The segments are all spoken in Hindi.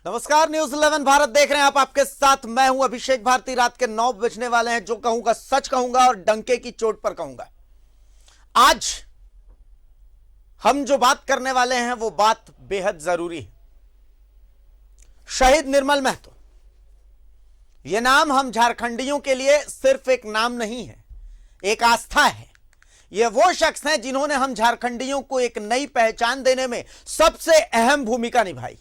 नमस्कार, न्यूज 11 भारत देख रहे हैं आप। आपके साथ मैं हूं अभिषेक भारती। रात के 9 बजने वाले हैं। जो कहूंगा सच कहूंगा और डंके की चोट पर कहूंगा। आज हम जो बात करने वाले हैं वो बात बेहद जरूरी है। शहीद निर्मल महतो, यह नाम हम झारखंडियों के लिए सिर्फ एक नाम नहीं है, एक आस्था है। यह वो शख्स हैं जिन्होंने हम झारखंडियों को एक नई पहचान देने में सबसे अहम भूमिका निभाई।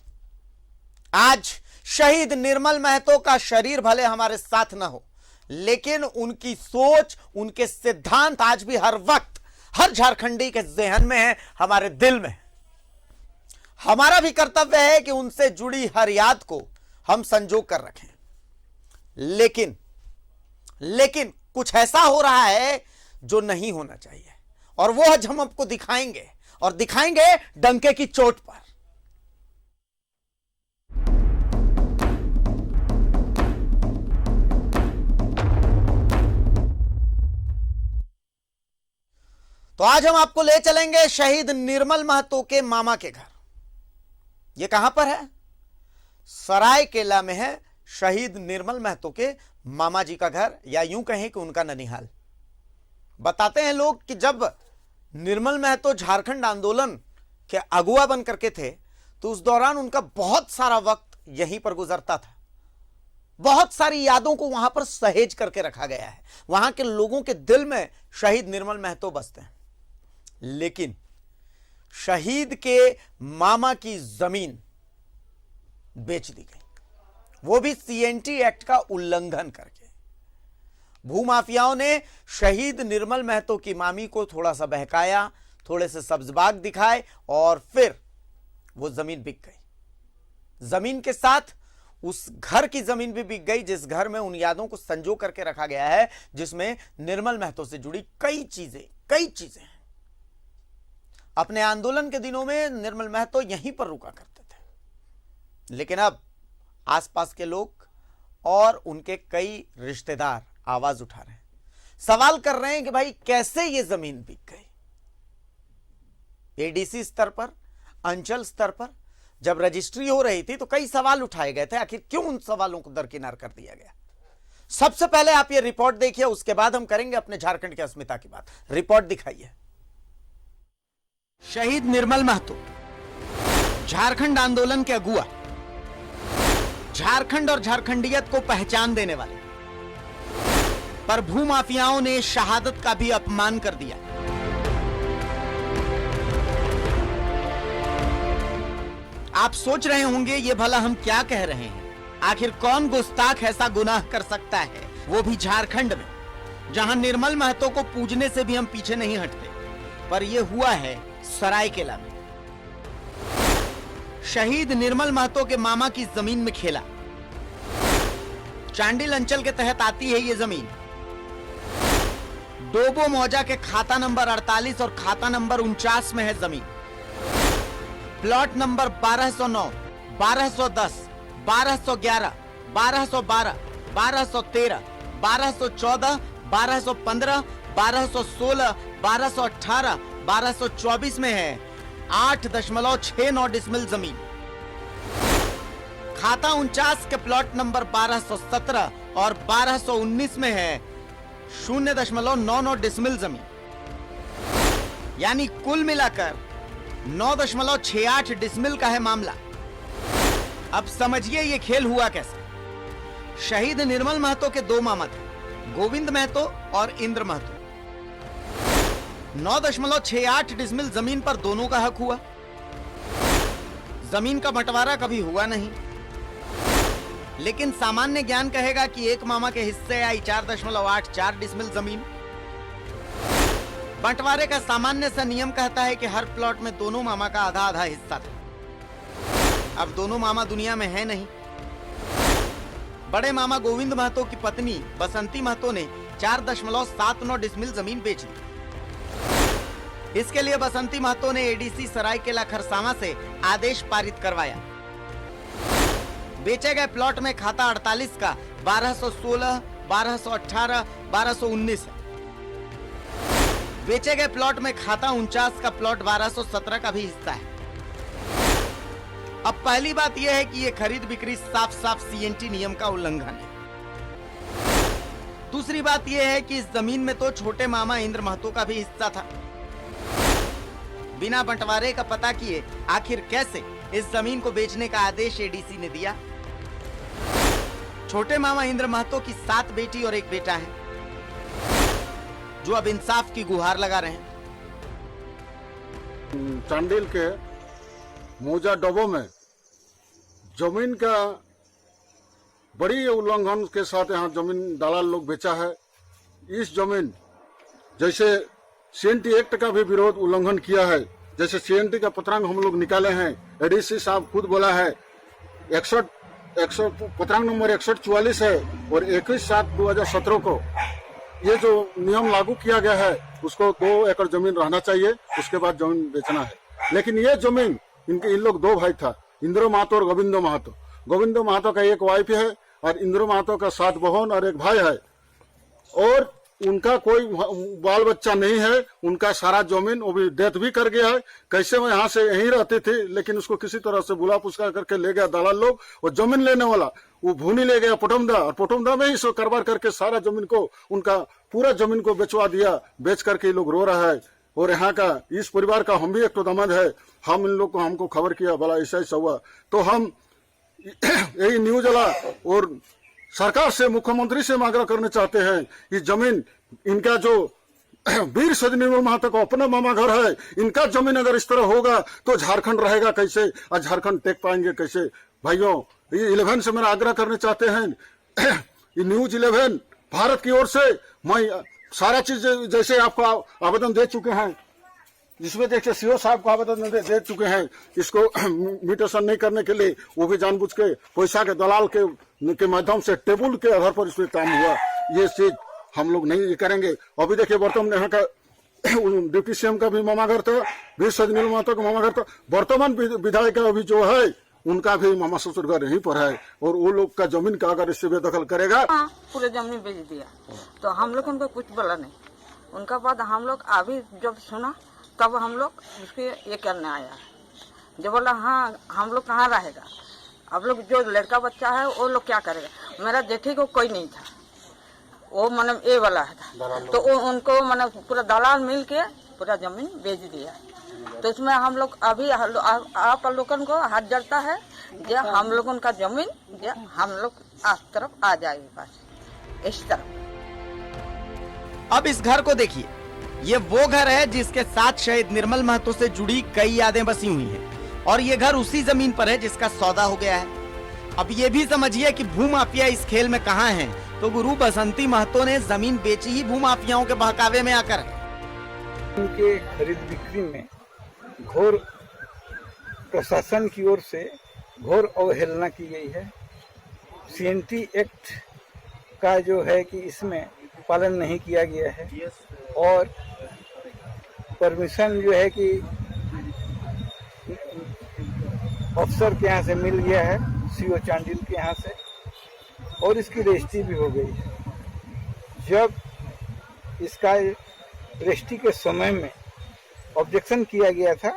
आज शहीद निर्मल महतो का शरीर भले हमारे साथ न हो, लेकिन उनकी सोच, उनके सिद्धांत आज भी हर वक्त हर झारखंडी के जहन में है, हमारे दिल में है। हमारा भी कर्तव्य है कि उनसे जुड़ी हर याद को हम संजो कर रखें। लेकिन कुछ ऐसा हो रहा है जो नहीं होना चाहिए, और वो आज हम आपको दिखाएंगे, और दिखाएंगे डंके की चोट पर। तो आज हम आपको ले चलेंगे शहीद निर्मल महतो के मामा के घर। यह कहां पर है? सरायकेला में है शहीद निर्मल महतो के मामा जी का घर, या यूं कहें कि उनका ननिहाल। बताते हैं लोग कि जब निर्मल महतो झारखंड आंदोलन के अगुवा बन करके थे, तो उस दौरान उनका बहुत सारा वक्त यहीं पर गुजरता था। बहुत सारी यादों को वहां पर सहेज करके रखा गया है। वहां के लोगों के दिल में शहीद निर्मल महतो बसते हैं। लेकिन शहीद के मामा की जमीन बेच दी गई, वो भी सीएनटी एक्ट का उल्लंघन करके। भूमाफियाओं ने शहीद निर्मल महतो की मामी को थोड़ा सा बहकाया, थोड़े से सब्जबाग दिखाए, और फिर वो जमीन बिक गई। जमीन के साथ उस घर की जमीन भी बिक गई, जिस घर में उन यादों को संजो करके रखा गया है, जिसमें निर्मल महतो से जुड़ी कई चीजें हैं। अपने आंदोलन के दिनों में निर्मल महतो यहीं पर रुका करते थे, लेकिन अब आसपास के लोग और उनके कई रिश्तेदार आवाज उठा रहे हैं, सवाल कर रहे हैं कि भाई कैसे ये जमीन बिक गई। एडीसी स्तर पर, अंचल स्तर पर जब रजिस्ट्री हो रही थी तो कई सवाल उठाए गए थे। आखिर क्यों उन सवालों को दरकिनार कर दिया गया? सबसे पहले आप ये रिपोर्ट देखिए, उसके बाद हम करेंगे अपने झारखंड की अस्मिता की बात। रिपोर्ट दिखाइए। शहीद निर्मल महतो, झारखंड आंदोलन के अगुआ, झारखंड और झारखंडियत को पहचान देने वाले, पर भूमाफियाओं ने शहादत का भी अपमान कर दिया। आप सोच रहे होंगे ये भला हम क्या कह रहे हैं? आखिर कौन गुस्ताख ऐसा गुनाह कर सकता है, वो भी झारखंड में, जहां निर्मल महतो को पूजने से भी हम पीछे नहीं हटते। पर यह हुआ है सरायकेला में। शहीद निर्मल महतो के मामा की जमीन में खेला। चांडिल अंचल के तहत आती है ये जमीन। डोबो मौजा के खाता नंबर 48 और खाता नंबर 49 में है जमीन। प्लॉट नंबर 1209, 1210, 1211, 1212, 1213, 1214, 1215, 1216, 1218, 1224 में है 8.69 डिसमिल जमीन। खाता 49 के प्लॉट नंबर 1217 और 1219 में है 0.99 डिसमिल जमीन। यानी कुल मिलाकर 9.68 डिसमिल का है मामला। अब समझिए ये खेल हुआ कैसे। शहीद निर्मल महतो के दो मामा थे, गोविंद महतो और इंद्र महतो। 9.68 डिसमिल जमीन पर दोनों का हक हुआ। जमीन का बंटवारा कभी हुआ नहीं, लेकिन सामान्य ज्ञान कहेगा कि एक मामा के हिस्से आई 4.84 डिसमिल जमीन। बंटवारे का सामान्य सा नियम कहता है कि हर प्लॉट में दोनों मामा का आधा आधा हिस्सा था। अब दोनों मामा दुनिया में है नहीं। बड़े मामा गोविंद महतो की पत्नी बसंती महतो ने 4.79 डिसमिल जमीन बेच दी। इसके लिए बसंती महतो ने एडीसी सरायकेला खरसावां से आदेश पारित करवाया। बेचे गए प्लॉट में खाता 48 का 1216, 1218, 1219 है। बेचे गए प्लॉट में खाता 49 का प्लॉट 1217 का भी हिस्सा है। अब पहली बात यह है कि यह खरीद बिक्री साफ साफ सीएनटी नियम का उल्लंघन है। दूसरी बात यह है कि इस जमीन में तो छोटे मामा इंद्र महतो का भी हिस्सा था। बिना बंटवारे का पता किए आखिर कैसे इस जमीन को बेचने का आदेश एडीसी ने दिया। छोटे मामा इंद्र महतो की 7 बेटी और 1 बेटा है, जो अब इंसाफ की गुहार लगा रहे हैं। चांडिल के मोजा डबो में जमीन का बड़ी उल्लंघन के साथ यहाँ जमीन दलाल लोग बेचा है। इस जमीन जैसे सीएनटी एक्ट का भी विरोध उल्लंघन किया है, जैसे सीएनटी का पत्रांग हम लोग निकाले हैं, एडीसी साहब खुद बोला है 61 पत्रांग नंबर 6144 है और 21/7/2017 को ये जो नियम लागू किया गया है उसको 2 एकड़ जमीन रहना चाहिए, उसके बाद जमीन बेचना है। लेकिन ये जमीन इन लोग 2 भाई था, इंद्र महतो और गोविंदो महतो। गोविंदो महतो का 1 वाइफ है और इंद्र महतो का 7 बहन और 1 भाई है, और उनका कोई बाल बच्चा नहीं है। उनका सारा जमीन वो भी डेथ भी कर गया है। कैसे वो यहाँ से यहीं रहती थी, लेकिन उसको किसी तरह से बुला पुस्का करके ले गया दलाल लोग। वो जमीन लेने वाला वो भूनी ले गया पोटमदा, और पोटमदा में ही सो कारोबार करके सारा जमीन को, उनका पूरा जमीन को बेचवा दिया। बेच करके लोग रो रहा है। और यहाँ का इस परिवार का हम भी एक तो दमाद है। हम इन लोग को हमको खबर किया बोला ऐसा ऐसा हुआ, तो हम यही न्यूज वाला और सरकार से, मुख्यमंत्री से आग्रह करना चाहते हैं कि जमीन इनका जो वीर शहीद निर्मल महतो का अपना मामा घर है, इनका जमीन अगर इस तरह होगा तो झारखंड रहेगा कैसे और झारखंड टेक पाएंगे कैसे। भाइयों, ये 11 से मेरा आग्रह करना चाहते हैं, ये न्यूज 11 भारत की ओर से मैं सारा चीज जैसे आपको आवेदन दे चुके हैं, जिसमें देखिए सीओ साहब को आवेदन दे चुके हैं इसको म्यूटेशन नहीं करने के लिए। वो भी जानबूझ के पैसा के दलाल के माध्यम से टेबल के आधार पर इसमें काम हुआ। ये चीज हम लोग नहीं करेंगे। अभी देखिए वर्तमान यहाँ का डिप्टी सीएम का भी मामा घर था, वीर शहीद निर्मल महतो का मामा घर था। वर्तमान विधायक अभी जो है उनका भी मामा ससुर घर यहीं पर है, और वो लोग का जमीन का अगर इससे बेदखल करेगा, पूरे जमीन बेच दिया तो हम लोग उनको कुछ बोला नहीं। उनका बाद हम लोग अभी जब सुना तब हम लोग उसके ये करने आया, जो बोला हाँ हम लोग कहाँ रहेगा, अब लोग जो लड़का बच्चा है वो लोग क्या करेगा। मेरा जेठी को कोई नहीं था, वो मतलब ये वाला था, तो उनको मतलब पूरा दलाल मिल के पूरा जमीन बेच दिया। तो इसमें हम लोग अभी आप लोगों को हाथ जड़ता है जो हम लोगों का जमीन जो हम लोग आज तरफ आ जाएगी, बस इस तरफ। अब इस घर को देखिए, ये वो घर है जिसके साथ शहीद निर्मल महतो से जुड़ी कई यादें बसी हुई हैं, और ये घर उसी जमीन पर है जिसका सौदा हो गया है। अब ये भी समझिए कि भूमाफिया इस खेल में कहां हैं, तो गुरु बसंती महतो ने जमीन बेची ही भूमाफियाओं के बहकावे में आकर। उनके खरीद बिक्री में घोर प्रशासन की ओर से घोर अवहेलना की गई है। सीएनटी एक्ट का जो है कि इसमें पालन नहीं किया गया है, और परमिशन जो है कि अफसर के यहाँ से मिल गया है, सीओ चांडिल के यहाँ से, और इसकी रजिस्ट्री भी हो गई है। जब इसका रजिस्ट्री के समय में ऑब्जेक्शन किया गया था,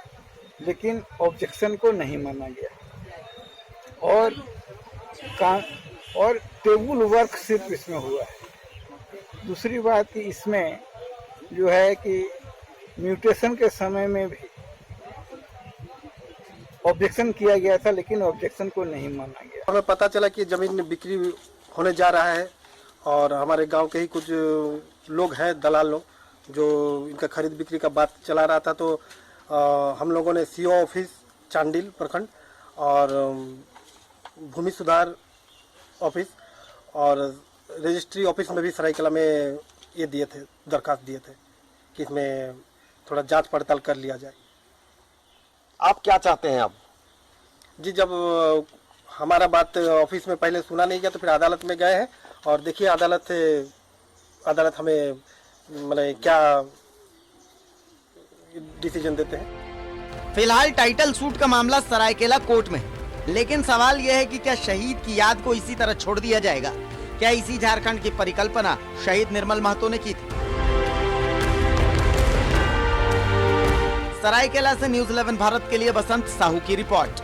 लेकिन ऑब्जेक्शन को नहीं माना गया, और टेबल वर्क सिर्फ इसमें हुआ है। दूसरी बात कि इसमें जो है कि म्यूटेशन के समय में भी ऑब्जेक्शन किया गया था, लेकिन ऑब्जेक्शन को नहीं माना गया। हमें पता चला कि जमीन बिक्री होने जा रहा है, और हमारे गांव के ही कुछ लोग हैं, दलाल लोग, जो इनका खरीद बिक्री का बात चला रहा था। तो हम लोगों ने सीओ ऑफिस चांडिल प्रखंड और भूमि सुधार ऑफिस और रजिस्ट्री ऑफिस में भी सरायकला में ये दिए थे, दरखास्त दिए थे कि इसमें थोड़ा जांच पड़ताल कर लिया जाए। आप क्या चाहते हैं अब? जी, जब हमारा बात ऑफिस में पहले सुना नहीं गया तो फिर अदालत में गए हैं, और देखिए अदालत हमें मतलब क्या डिसीजन देते हैं। फिलहाल टाइटल सूट का मामला सरायकेला कोर्ट में है, लेकिन सवाल यह है कि क्या शहीद की याद को इसी तरह छोड़ दिया जाएगा? क्या इसी झारखंड की परिकल्पना शहीद निर्मल महतो ने की थी? सरायकेला से न्यूज़ 11 भारत के लिए बसंत साहू की रिपोर्ट।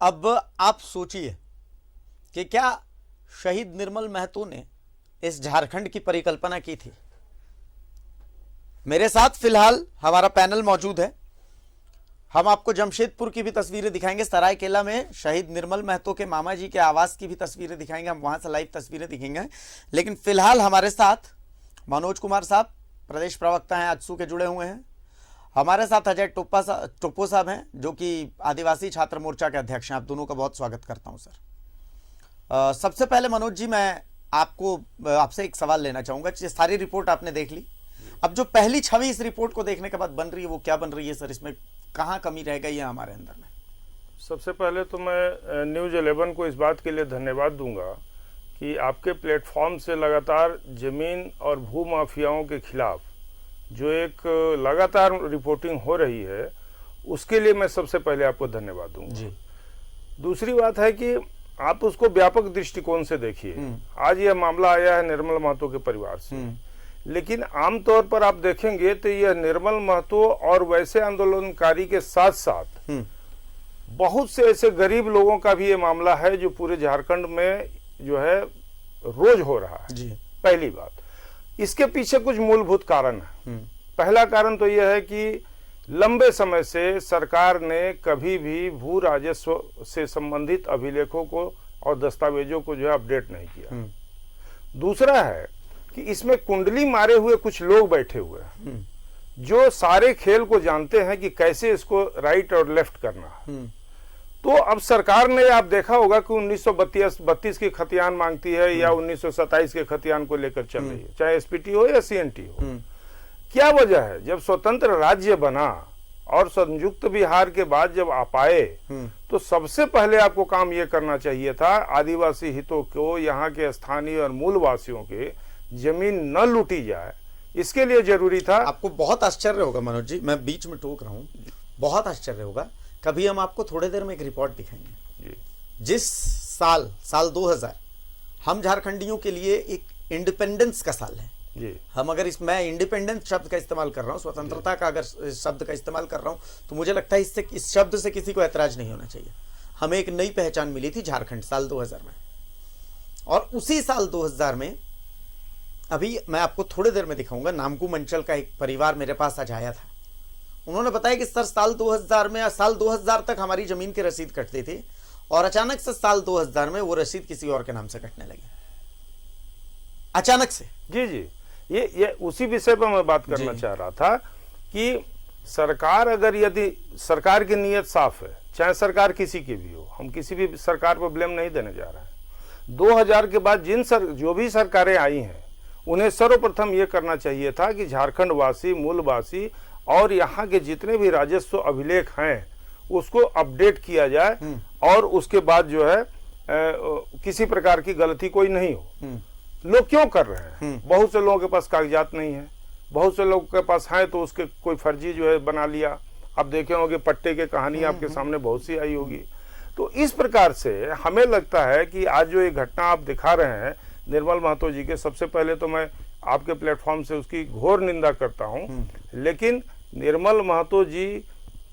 अब आप सोचिए कि क्या शहीद निर्मल महतो ने इस झारखंड की परिकल्पना की थी। मेरे साथ फिलहाल हमारा पैनल मौजूद है। हम आपको जमशेदपुर की भी तस्वीरें दिखाएंगे, सरायकेला में शहीद निर्मल महतो के मामा जी के आवास की भी तस्वीरें दिखाएंगे, हम वहां से लाइव तस्वीरें दिखेंगे। लेकिन फिलहाल हमारे साथ मनोज कुमार साहब प्रदेश प्रवक्ता हैं, आजसू के जुड़े हुए हैं। हमारे साथ अजय टोप्पो साहब हैं जो कि आदिवासी छात्र मोर्चा के अध्यक्ष हैं। आप दोनों का बहुत स्वागत करता हूं सर। सबसे पहले मनोज जी, मैं आपसे एक सवाल लेना चाहूंगा। सारी रिपोर्ट आपने देख ली, अब जो पहली छवि इस रिपोर्ट को देखने के बाद बन रही है वो क्या बन रही है सर? इसमें कहाँ कमी रह गई है हमारे अंदर में? सबसे पहले तो मैं न्यूज़ 11 को इस बात के लिए धन्यवाद दूंगा कि आपके प्लेटफॉर्म से लगातार जमीन और भू माफियाओं के खिलाफ जो एक लगातार रिपोर्टिंग हो रही है, उसके लिए मैं सबसे पहले आपको धन्यवाद दूंगा जी। दूसरी बात है कि आप उसको व्यापक दृष्टिकोण से देखिए। आज यह मामला आया है निर्मल महतो के परिवार से, लेकिन आमतौर पर आप देखेंगे तो यह निर्मल महतो और वैसे आंदोलनकारी के साथ साथ बहुत से ऐसे गरीब लोगों का भी ये मामला है जो पूरे झारखंड में जो है रोज हो रहा है जी। पहली बात, इसके पीछे कुछ मूलभूत कारण है। पहला कारण तो यह है कि लंबे समय से सरकार ने कभी भी भू राजस्व से संबंधित अभिलेखों को और दस्तावेजों को जो है अपडेट नहीं किया। दूसरा है कि इसमें कुंडली मारे हुए कुछ लोग बैठे हुए हैं जो सारे खेल को जानते हैं कि कैसे इसको राइट और लेफ्ट करना है। तो अब सरकार ने, आप देखा होगा कि 1932 की खतियान मांगती है या 1927 के खतियान को लेकर चल रही है, चाहे एसपीटी हो या सीएनटी हो। क्या वजह है? जब स्वतंत्र राज्य बना और संयुक्त बिहार के बाद जब आप आए तो सबसे पहले आपको काम ये करना चाहिए था, आदिवासी हितों को, यहाँ के स्थानीय और मूल वासियों के जमीन न लूटी जाए, इसके लिए जरूरी था। आपको बहुत आश्चर्य होगा मनोज जी, मैं बीच में टोक रहा हूं, बहुत आश्चर्य होगा। कभी हम आपको थोड़ी देर में एक रिपोर्ट दिखाएंगे। जिस साल 2000 हम झारखंडियों के लिए एक इंडिपेंडेंस का साल है जी। हम अगर मैं इंडिपेंडेंस शब्द का इस्तेमाल कर रहा हूं, स्वतंत्रता का अगर शब्द का इस्तेमाल कर रहा हूं, तो मुझे लगता है इससे, इस शब्द से किसी को ऐतराज नहीं होना चाहिए। हमें एक नई पहचान मिली थी झारखंड साल 2000 में, और उसी साल 2000 में अभी मैं आपको थोड़ी देर में दिखाऊंगा, नामकू मंचल का एक परिवार मेरे पास आज आया था। उन्होंने बताया कि सर साल 2000 तक हमारी जमीन की रसीद कटती थी और अचानक से साल 2000 में वो रसीद किसी और के नाम से कटने लगी, अचानक से। जी जी, ये उसी विषय पर मैं बात करना चाह रहा था कि सरकार, अगर यदि सरकार की नीयत साफ है, चाहे सरकार किसी की भी हो, हम किसी भी सरकार पर ब्लेम नहीं देने जा रहे हैं। 2000 के बाद जो भी सरकारें आई हैं, उन्हें सर्वप्रथम ये करना चाहिए था कि झारखंड वासी, मूलवासी और यहाँ के जितने भी राजस्व अभिलेख हैं उसको अपडेट किया जाए, और उसके बाद जो है किसी प्रकार की गलती कोई नहीं हो। लोग क्यों कर रहे हैं? बहुत से लोगों के पास कागजात नहीं है, बहुत से लोगों के पास है तो उसके कोई फर्जी जो है बना लिया। आप देखे होंगे पट्टे के कहानी आपके सामने बहुत सी आई होगी। तो इस प्रकार से हमें लगता है कि आज जो ये घटना आप दिखा रहे हैं निर्मल महतो जी के, सबसे पहले तो मैं आपके प्लेटफॉर्म से उसकी घोर निंदा करता हूं, लेकिन निर्मल महतो जी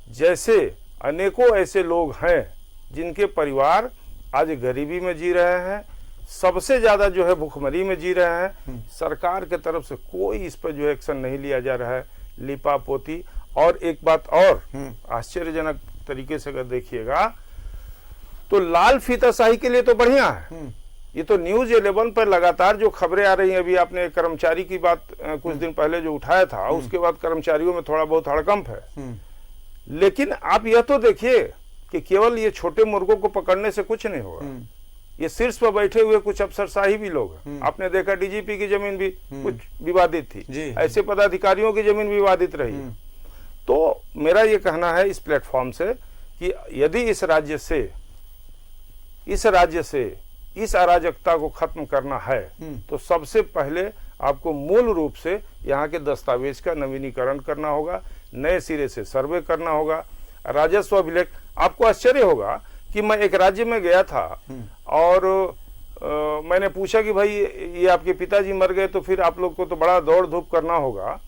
जैसे अनेकों ऐसे लोग हैं जिनके परिवार आज गरीबी में जी रहे हैं, सबसे ज्यादा जो है भुखमरी में जी रहे हैं। सरकार के तरफ से कोई इस पर जो एक्शन नहीं लिया जा रहा है, लिपा पोती। और एक बात और आश्चर्यजनक तरीके से अगर देखिएगा तो लाल फीताशाही के लिए तो बढ़िया है। ये तो न्यूज़ 11 पर लगातार जो खबरें आ रही हैं, अभी आपने कर्मचारी की बात कुछ दिन पहले जो उठाया था, उसके बाद कर्मचारियों में थोड़ा बहुत हड़कंप है। लेकिन आप यह तो देखिए कि केवल ये छोटे मुर्गों को पकड़ने से कुछ नहीं होगा। ये शीर्ष पर बैठे हुए कुछ अफसरशाही भी लोग हैं। आपने देखा डीजीपी की जमीन भी कुछ विवादित थी, ऐसे पदाधिकारियों की जमीन भी विवादित रही। तो मेरा ये कहना है इस प्लेटफॉर्म से कि यदि इस राज्य से इस अराजकता को खत्म करना है तो सबसे पहले आपको मूल रूप से यहाँ के दस्तावेज का नवीनीकरण करना होगा, नए सिरे से सर्वे करना होगा, राजस्व अभिलेख। आपको आश्चर्य होगा कि मैं एक राज्य में गया था और मैंने पूछा कि भाई ये आपके पिताजी मर गए तो फिर आप लोग को तो बड़ा दौड़ धूप करना होगा।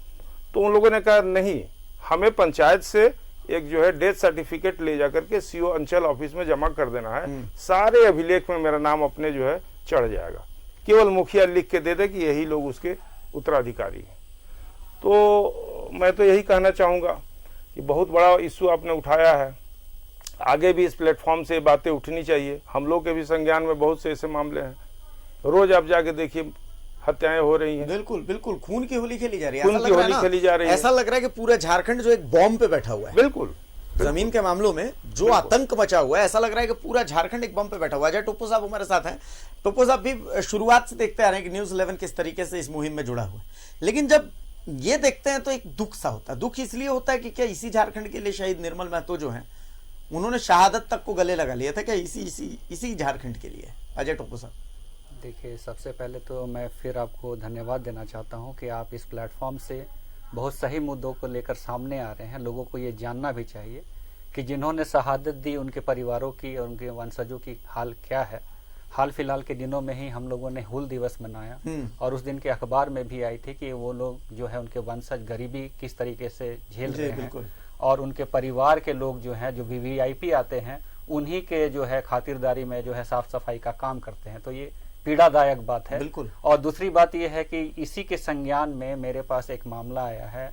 तो उन लोगों ने कहा नहीं, हमें पंचायत से एक जो है डेथ सर्टिफिकेट ले जाकर के सीओ अंचल ऑफिस में जमा कर देना है। सारे अभिलेख में मेरा नाम अपने जो है चढ़ जाएगा, केवल मुखिया लिख के दे दे कि यही लोग उसके उत्तराधिकारी हैं। तो मैं तो यही कहना चाहूँगा कि बहुत बड़ा इश्यू आपने उठाया है, आगे भी इस प्लेटफॉर्म से बातें उठनी चाहिए। हम लोग के भी संज्ञान में बहुत से ऐसे मामले हैं, रोज आप जाके देखिए हत्याएं हो रही हैं। बिल्कुल बिल्कुल, खून की होली खेली जा रही है। खून ऐसा की लग रहा है होली ना, खेली जा रही है। ऐसा लग रहा है कि पूरा झारखंड जो एक बॉम्ब पे बैठा हुआ है। बिल्कुल जमीन के मामलों में जो आतंक मचा हुआ है, ऐसा लग रहा है कि पूरा झारखंड एक बम पे बैठा हुआ है। टोपो साहब हमारे साथ हैं। टोपो साहब भी शुरुआत से देखते आ रहे हैं कि न्यूज़ 11 किस तरीके से इस मुहिम में जुड़ा हुआ है, लेकिन जब ये देखते हैं तो एक दुख सा होता है। दुख इसलिए होता है कि क्या इसी झारखंड के लिए शहीद निर्मल महतो जो हैं उन्होंने शहादत तक को गले लगा लिया था क्या इसी झारखंड के लिए? अजय टोपो साहब, देखिए, सबसे पहले तो मैं फिर आपको धन्यवाद देना चाहता हूं कि आप इस प्लेटफॉर्म से बहुत सही मुद्दों को लेकर सामने आ रहे हैं। लोगों को ये जानना भी चाहिए कि जिन्होंने शहादत दी उनके परिवारों की और उनके वंशजों की हाल क्या है। हाल फिलहाल के दिनों में ही हम लोगों ने हूल दिवस मनाया और उस दिन के अखबार में भी आई थी कि वो लोग जो है उनके वंशज गरीबी किस तरीके से झेल रहे हैं और उनके परिवार के लोग जो हैं, जो VVIP आते हैं, उन्हीं के जो है खातिरदारी में जो है साफ सफाई का काम करते हैं। तो ये पीड़ादायक बात है। बिल्कुल। और दूसरी बात यह है कि इसी के संज्ञान में मेरे पास एक मामला आया है,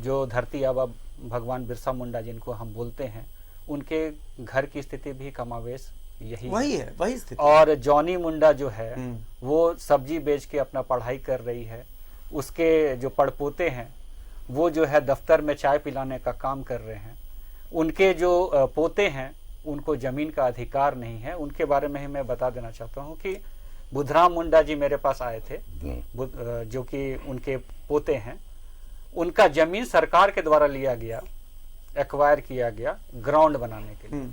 जो धरती आबा भगवान बिरसा मुंडा जिनको हम बोलते हैं, उनके घर की स्थिति भी कमावेश वही है, वही स्थिति। और जॉनी मुंडा जो है वो सब्जी बेच के अपना पढ़ाई कर रही है। उसके जो पड़पोते हैं वो जो है दफ्तर में चाय पिलाने का काम कर रहे हैं। उनके जो पोते हैं उनको जमीन का अधिकार नहीं है। उनके बारे में ही मैं बता देना चाहता हूँ कि बुधराम मुंडा जी मेरे पास आए थे, जो कि उनके पोते हैं। उनका जमीन सरकार के द्वारा लिया गया, एक्वायर किया गया ग्राउंड बनाने के लिए,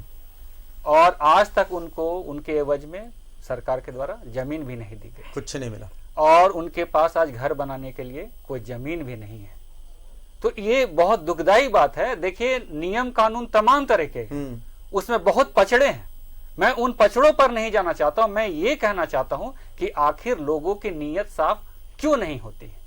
और आज तक उनको उनके एवज में सरकार के द्वारा जमीन भी नहीं दी गई, कुछ नहीं मिला, और उनके पास आज घर बनाने के लिए कोई जमीन भी नहीं है। तो ये बहुत दुखदाई बात है। देखिए, नियम कानून तमाम तरह के उसमें बहुत पचड़े हैं। मैं उन पचड़ों पर नहीं जाना चाहता हूं। मैं ये कहना चाहता हूं कि आखिर लोगों की नीयत साफ क्यों नहीं होती है।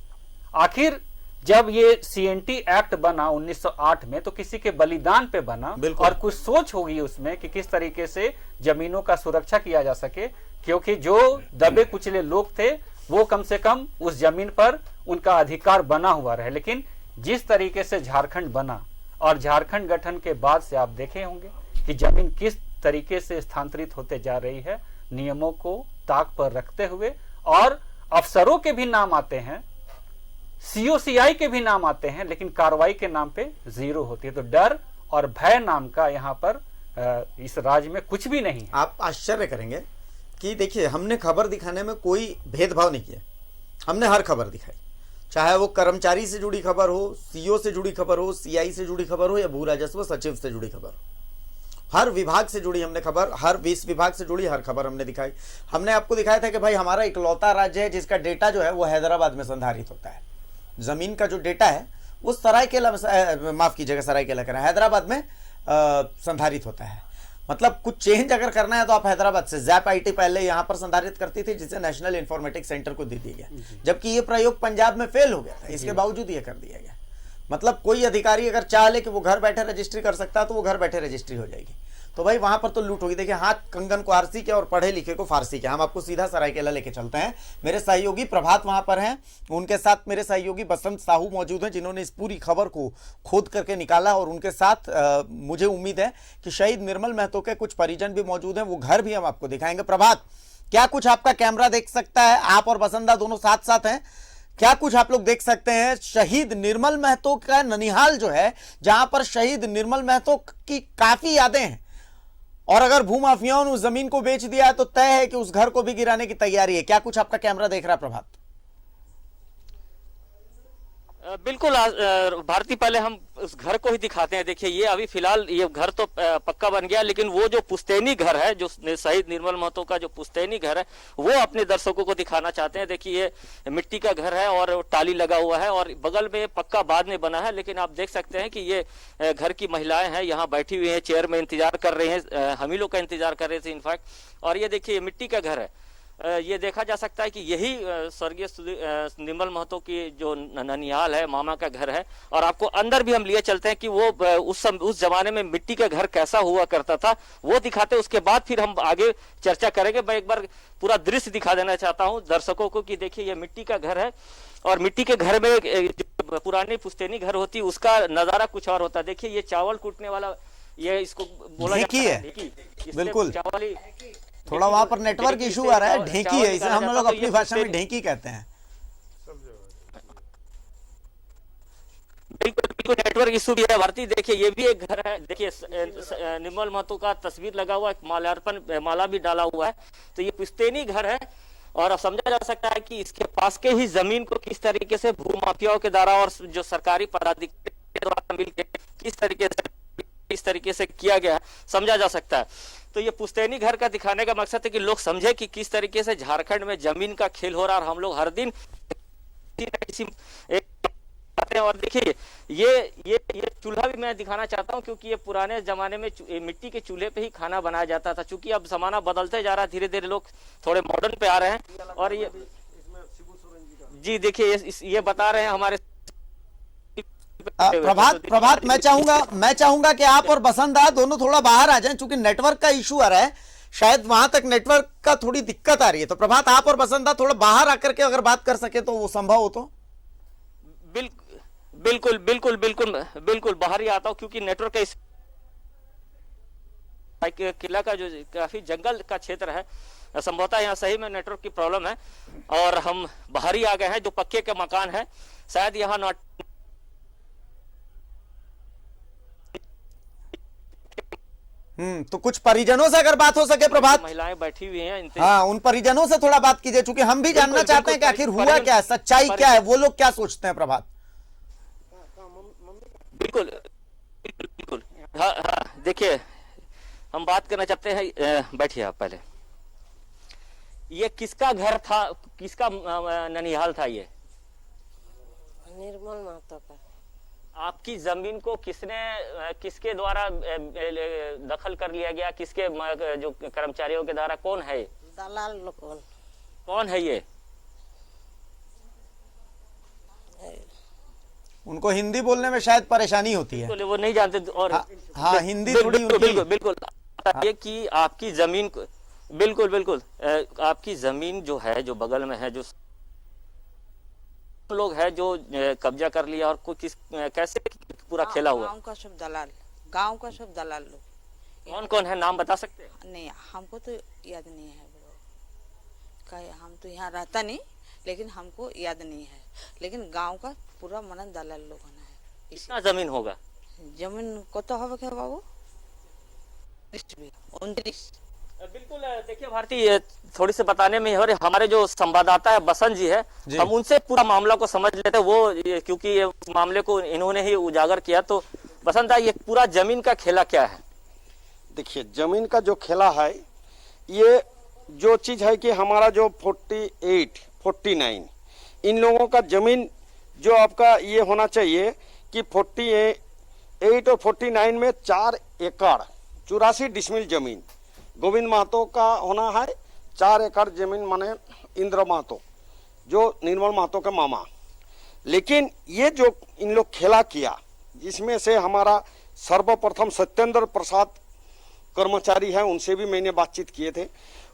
आखिर जब ये CNT एक्ट बना 1908 में तो किसी के बलिदान पे बना और कुछ सोच होगी उसमें कि किस तरीके से जमीनों का सुरक्षा किया जा सके, क्योंकि जो दबे कुचले लोग थे वो कम से कम उस जमीन पर उनका अधिकार बना हुआ रहे। लेकिन जिस तरीके से झारखंड बना और झारखंड गठन के बाद से आप देखे होंगे कि जमीन किस तरीके से स्थानांतरित होते जा रही है, नियमों को ताक पर रखते हुए, और अफसरों के भी नाम आते हैं, COCI के भी नाम आते हैं, लेकिन कार्रवाई के नाम पे जीरो होती है। तो डर और भय नाम का यहाँ पर इस राज्य में कुछ भी नहीं है। आप आश्चर्य करेंगे कि देखिए, हमने खबर दिखाने में कोई भेदभाव नहीं किया। हमने हर खबर दिखाई, चाहे वो कर्मचारी से जुड़ी खबर हो, CO से जुड़ी खबर हो, CI से जुड़ी खबर हो, या भू राजस्व सचिव से जुड़ी खबर हो। हर विभाग से जुड़ी हमने खबर, हर 20 विभाग से जुड़ी हर खबर हमने दिखाई। हमने आपको दिखाया था कि भाई हमारा इकलौता राज्य है जिसका डेटा जो है वो हैदराबाद में संधारित होता है। जमीन का जो डेटा है वो सरायकेला में, माफ कीजिएगा, सरायकेला कह रहा है, हैदराबाद में संधारित होता है। मतलब कुछ चेंज अगर करना है तो आप हैदराबाद से, जैप IT पहले यहाँ पर संधारित करती थी, जिसे नेशनल इंफॉर्मेटिक्स सेंटर को दे दिया गया, जबकि ये प्रयोग पंजाब में फेल हो गया था, इसके बावजूद ये कर दिया गया। मतलब कोई अधिकारी अगर चाह ले कि वो घर बैठे रजिस्ट्री कर सकता है तो वो घर बैठे रजिस्ट्री हो जाएगी। तो भाई वहां पर तो लूट होगी। देखिए, हाथ कंगन को आरसी के और पढ़े लिखे को फारसी के। हम आपको सीधा सरायकेला लेके चलते हैं। मेरे सहयोगी प्रभात वहां पर हैं, उनके साथ मेरे सहयोगी बसंत साहू मौजूद हैं, जिन्होंने इस पूरी खबर को खोद करके निकाला, और उनके साथ मुझे उम्मीद है कि शहीद निर्मल महतो के कुछ परिजन भी मौजूद हैं, वो घर भी हम आपको दिखाएंगे। प्रभात, क्या कुछ आपका कैमरा देख सकता है? आप और बसंता दोनों साथ साथ हैं, क्या कुछ आप लोग देख सकते हैं? शहीद निर्मल महतो का ननिहाल जो है, जहां पर शहीद निर्मल महतो की काफी यादें हैं, और अगर भूमाफियाओं ने उस जमीन को बेच दिया है तो तय है कि उस घर को भी गिराने की तैयारी है। क्या कुछ आपका कैमरा देख रहा है प्रभात? बिल्कुल भारती, पहले हम उस घर को ही दिखाते हैं। देखिए, ये अभी फिलहाल ये घर तो पक्का बन गया, लेकिन वो जो पुश्तैनी घर है, जो शहीद निर्मल महतो का जो पुश्तैनी घर है, वो अपने दर्शकों को दिखाना चाहते हैं। देखिए, ये मिट्टी का घर है और टाली लगा हुआ है, और बगल में पक्का बाद में बना है, लेकिन आप देख सकते हैं कि ये घर की महिलाएं हैं, यहाँ बैठी हुई हैं, चेयर में इंतजार कर रहे हैं, हम ही लोग का इंतजार कर रहे थे इनफैक्ट। और ये देखिए, मिट्टी का घर है, ये देखा जा सकता है कि यही स्वर्गीय निर्मल महतो की जो ननिहाल है, मामा का घर है। और आपको अंदर भी हम लिए चलते हैं कि वो उस जमाने में मिट्टी का घर कैसा हुआ करता था, वो दिखाते। उसके बाद फिर हम आगे चर्चा करेंगे। मैं एक बार पूरा दृश्य दिखा देना चाहता हूँ दर्शकों को कि देखिए ये मिट्टी का घर है, और मिट्टी के घर में जो पुरानी पुश्तैनी घर होती है उसका नजारा कुछ और होता है। देखिए ये चावल कूटने वाला, ये इसको बोला जाता है ढेकी। बिल्कुल, चावल थोड़ा वहां पर नेटवर्क इशू आ रहा है। ढेकी है, इसे हम लोग अपनी भाषा में ढेकी कहते हैं। बिल्कुल बिल्कुल नेटवर्क इशू भी है भारती। देखिए ये भी एक घर है। देखिए निर्मल महतो का तस्वीर लगा हुआ है, माल्यार्पण माला भी डाला हुआ है। तो ये पुश्तैनी घर है, और अब समझा जा सकता है कि इसके पास के ही जमीन को किस तरीके से भूमाफियाओं के द्वारा और जो सरकारी पदाधिकारी के द्वारा मिलकर किस तरीके से किया गया, समझा जा सकता है। तो ये पुश्तैनी घर का दिखाने का मकसद है कि लोग समझे कि किस तरीके से झारखंड में जमीन का खेल हो रहा है, और हम लोग हर दिन किसी और देखिए ये चूल्हा भी मैं दिखाना चाहता हूं, क्योंकि ये पुराने जमाने में मिट्टी के चूल्हे पे ही खाना बनाया जाता था। चूंकि अब जमाना बदलते जा रहा है, धीरे धीरे लोग थोड़े मॉडर्न पे आ रहे हैं। और ये जी देखिए ये बता रहे हैं हमारे प्रभात मैं चाहूंगा कि आप और बसंत दोनों थोड़ा बाहर आ जाएं, क्योंकि नेटवर्क का इशू आ रहा है। शायद वहां तक नेटवर्क का थोड़ी दिक्कत आ रही है। तो प्रभात, आप और बसंत थोड़ा बाहर आकर के अगर बात कर सके तो वो संभव हो तो। बिल्कुल बिल्कुल बिल्कुल बिल्कुल बाहर ही आता हूँ, क्योंकि नेटवर्क का इस किला का जो काफी जंगल का क्षेत्र है, संभवतः यहाँ सही में नेटवर्क की प्रॉब्लम है। और हम बाहर ही आ गए हैं। जो पक्के के मकान है, शायद यहाँ तो कुछ परिजनों से अगर बात हो सके प्रभात। महिलाएं बैठी हुई हैं, हाँ, उन परिजनों से थोड़ा बात कीजिए, क्योंकि हम भी जानना चाहते हैं कि आखिर हुआ क्या है, सच्चाई क्या है, वो लोग क्या सोचते हैं। प्रभात बिल्कुल बिल्कुल हाँ देखिए हम बात करना चाहते हैं। बैठिए आप पहले। ये किसका घर था, किसका ननिहाल था? ये निर्मल महतो का। आपकी जमीन को किसके द्वारा दखल कर लिया गया? किसके जो कर्मचारियों के द्वारा? कौन है? दलाल लोग। कौन है ये? उनको हिंदी बोलने में शायद परेशानी होती है, वो नहीं जानते। और हाँ हिंदी थोड़ी बिल्कुल बिल्कुल ये कि आपकी जमीन को बिल्कुल बिल्कुल आपकी जमीन जो है, जो बगल में है, जो लोग है जो कब्जा कर लिया, और कोई कैसे पूरा खेला हुआ? गांव का सब दलाल लोग। कौन कौन है, नाम बता सकते हैं? नहीं, हमको तो याद नहीं है ब्रो। हम तो यहाँ रहता नहीं, लेकिन हमको याद नहीं है। लेकिन गांव का पूरा मनन दलाल लोग है। कितना जमीन होगा? जमीन कत होगा क्या बाबू? 29। बिल्कुल देखिए भारती, थोड़ी से बताने में और हमारे जो संवाददाता है बसंत जी है, हम उनसे पूरा मामला को समझ लेते हैं। वो क्योंकि ये मामले को इन्होंने ही उजागर किया। तो बसंत ये पूरा जमीन का खेला क्या है? देखिए जमीन का जो खेला है, ये जो चीज है कि हमारा जो 48, 49 इन लोगों का जमीन जो आपका ये होना चाहिए कि 48 और 49 में 4 एकड़ 84 डिसमिल जमीन गोविंद महतो का होना है। 4 एकड़ जमीन माने इंद्र महतो, जो निर्मल महतो के मामा। लेकिन ये जो इन लोग खेला किया, जिसमें से हमारा सर्वप्रथम सत्येंद्र प्रसाद कर्मचारी है, उनसे भी मैंने बातचीत किए थे।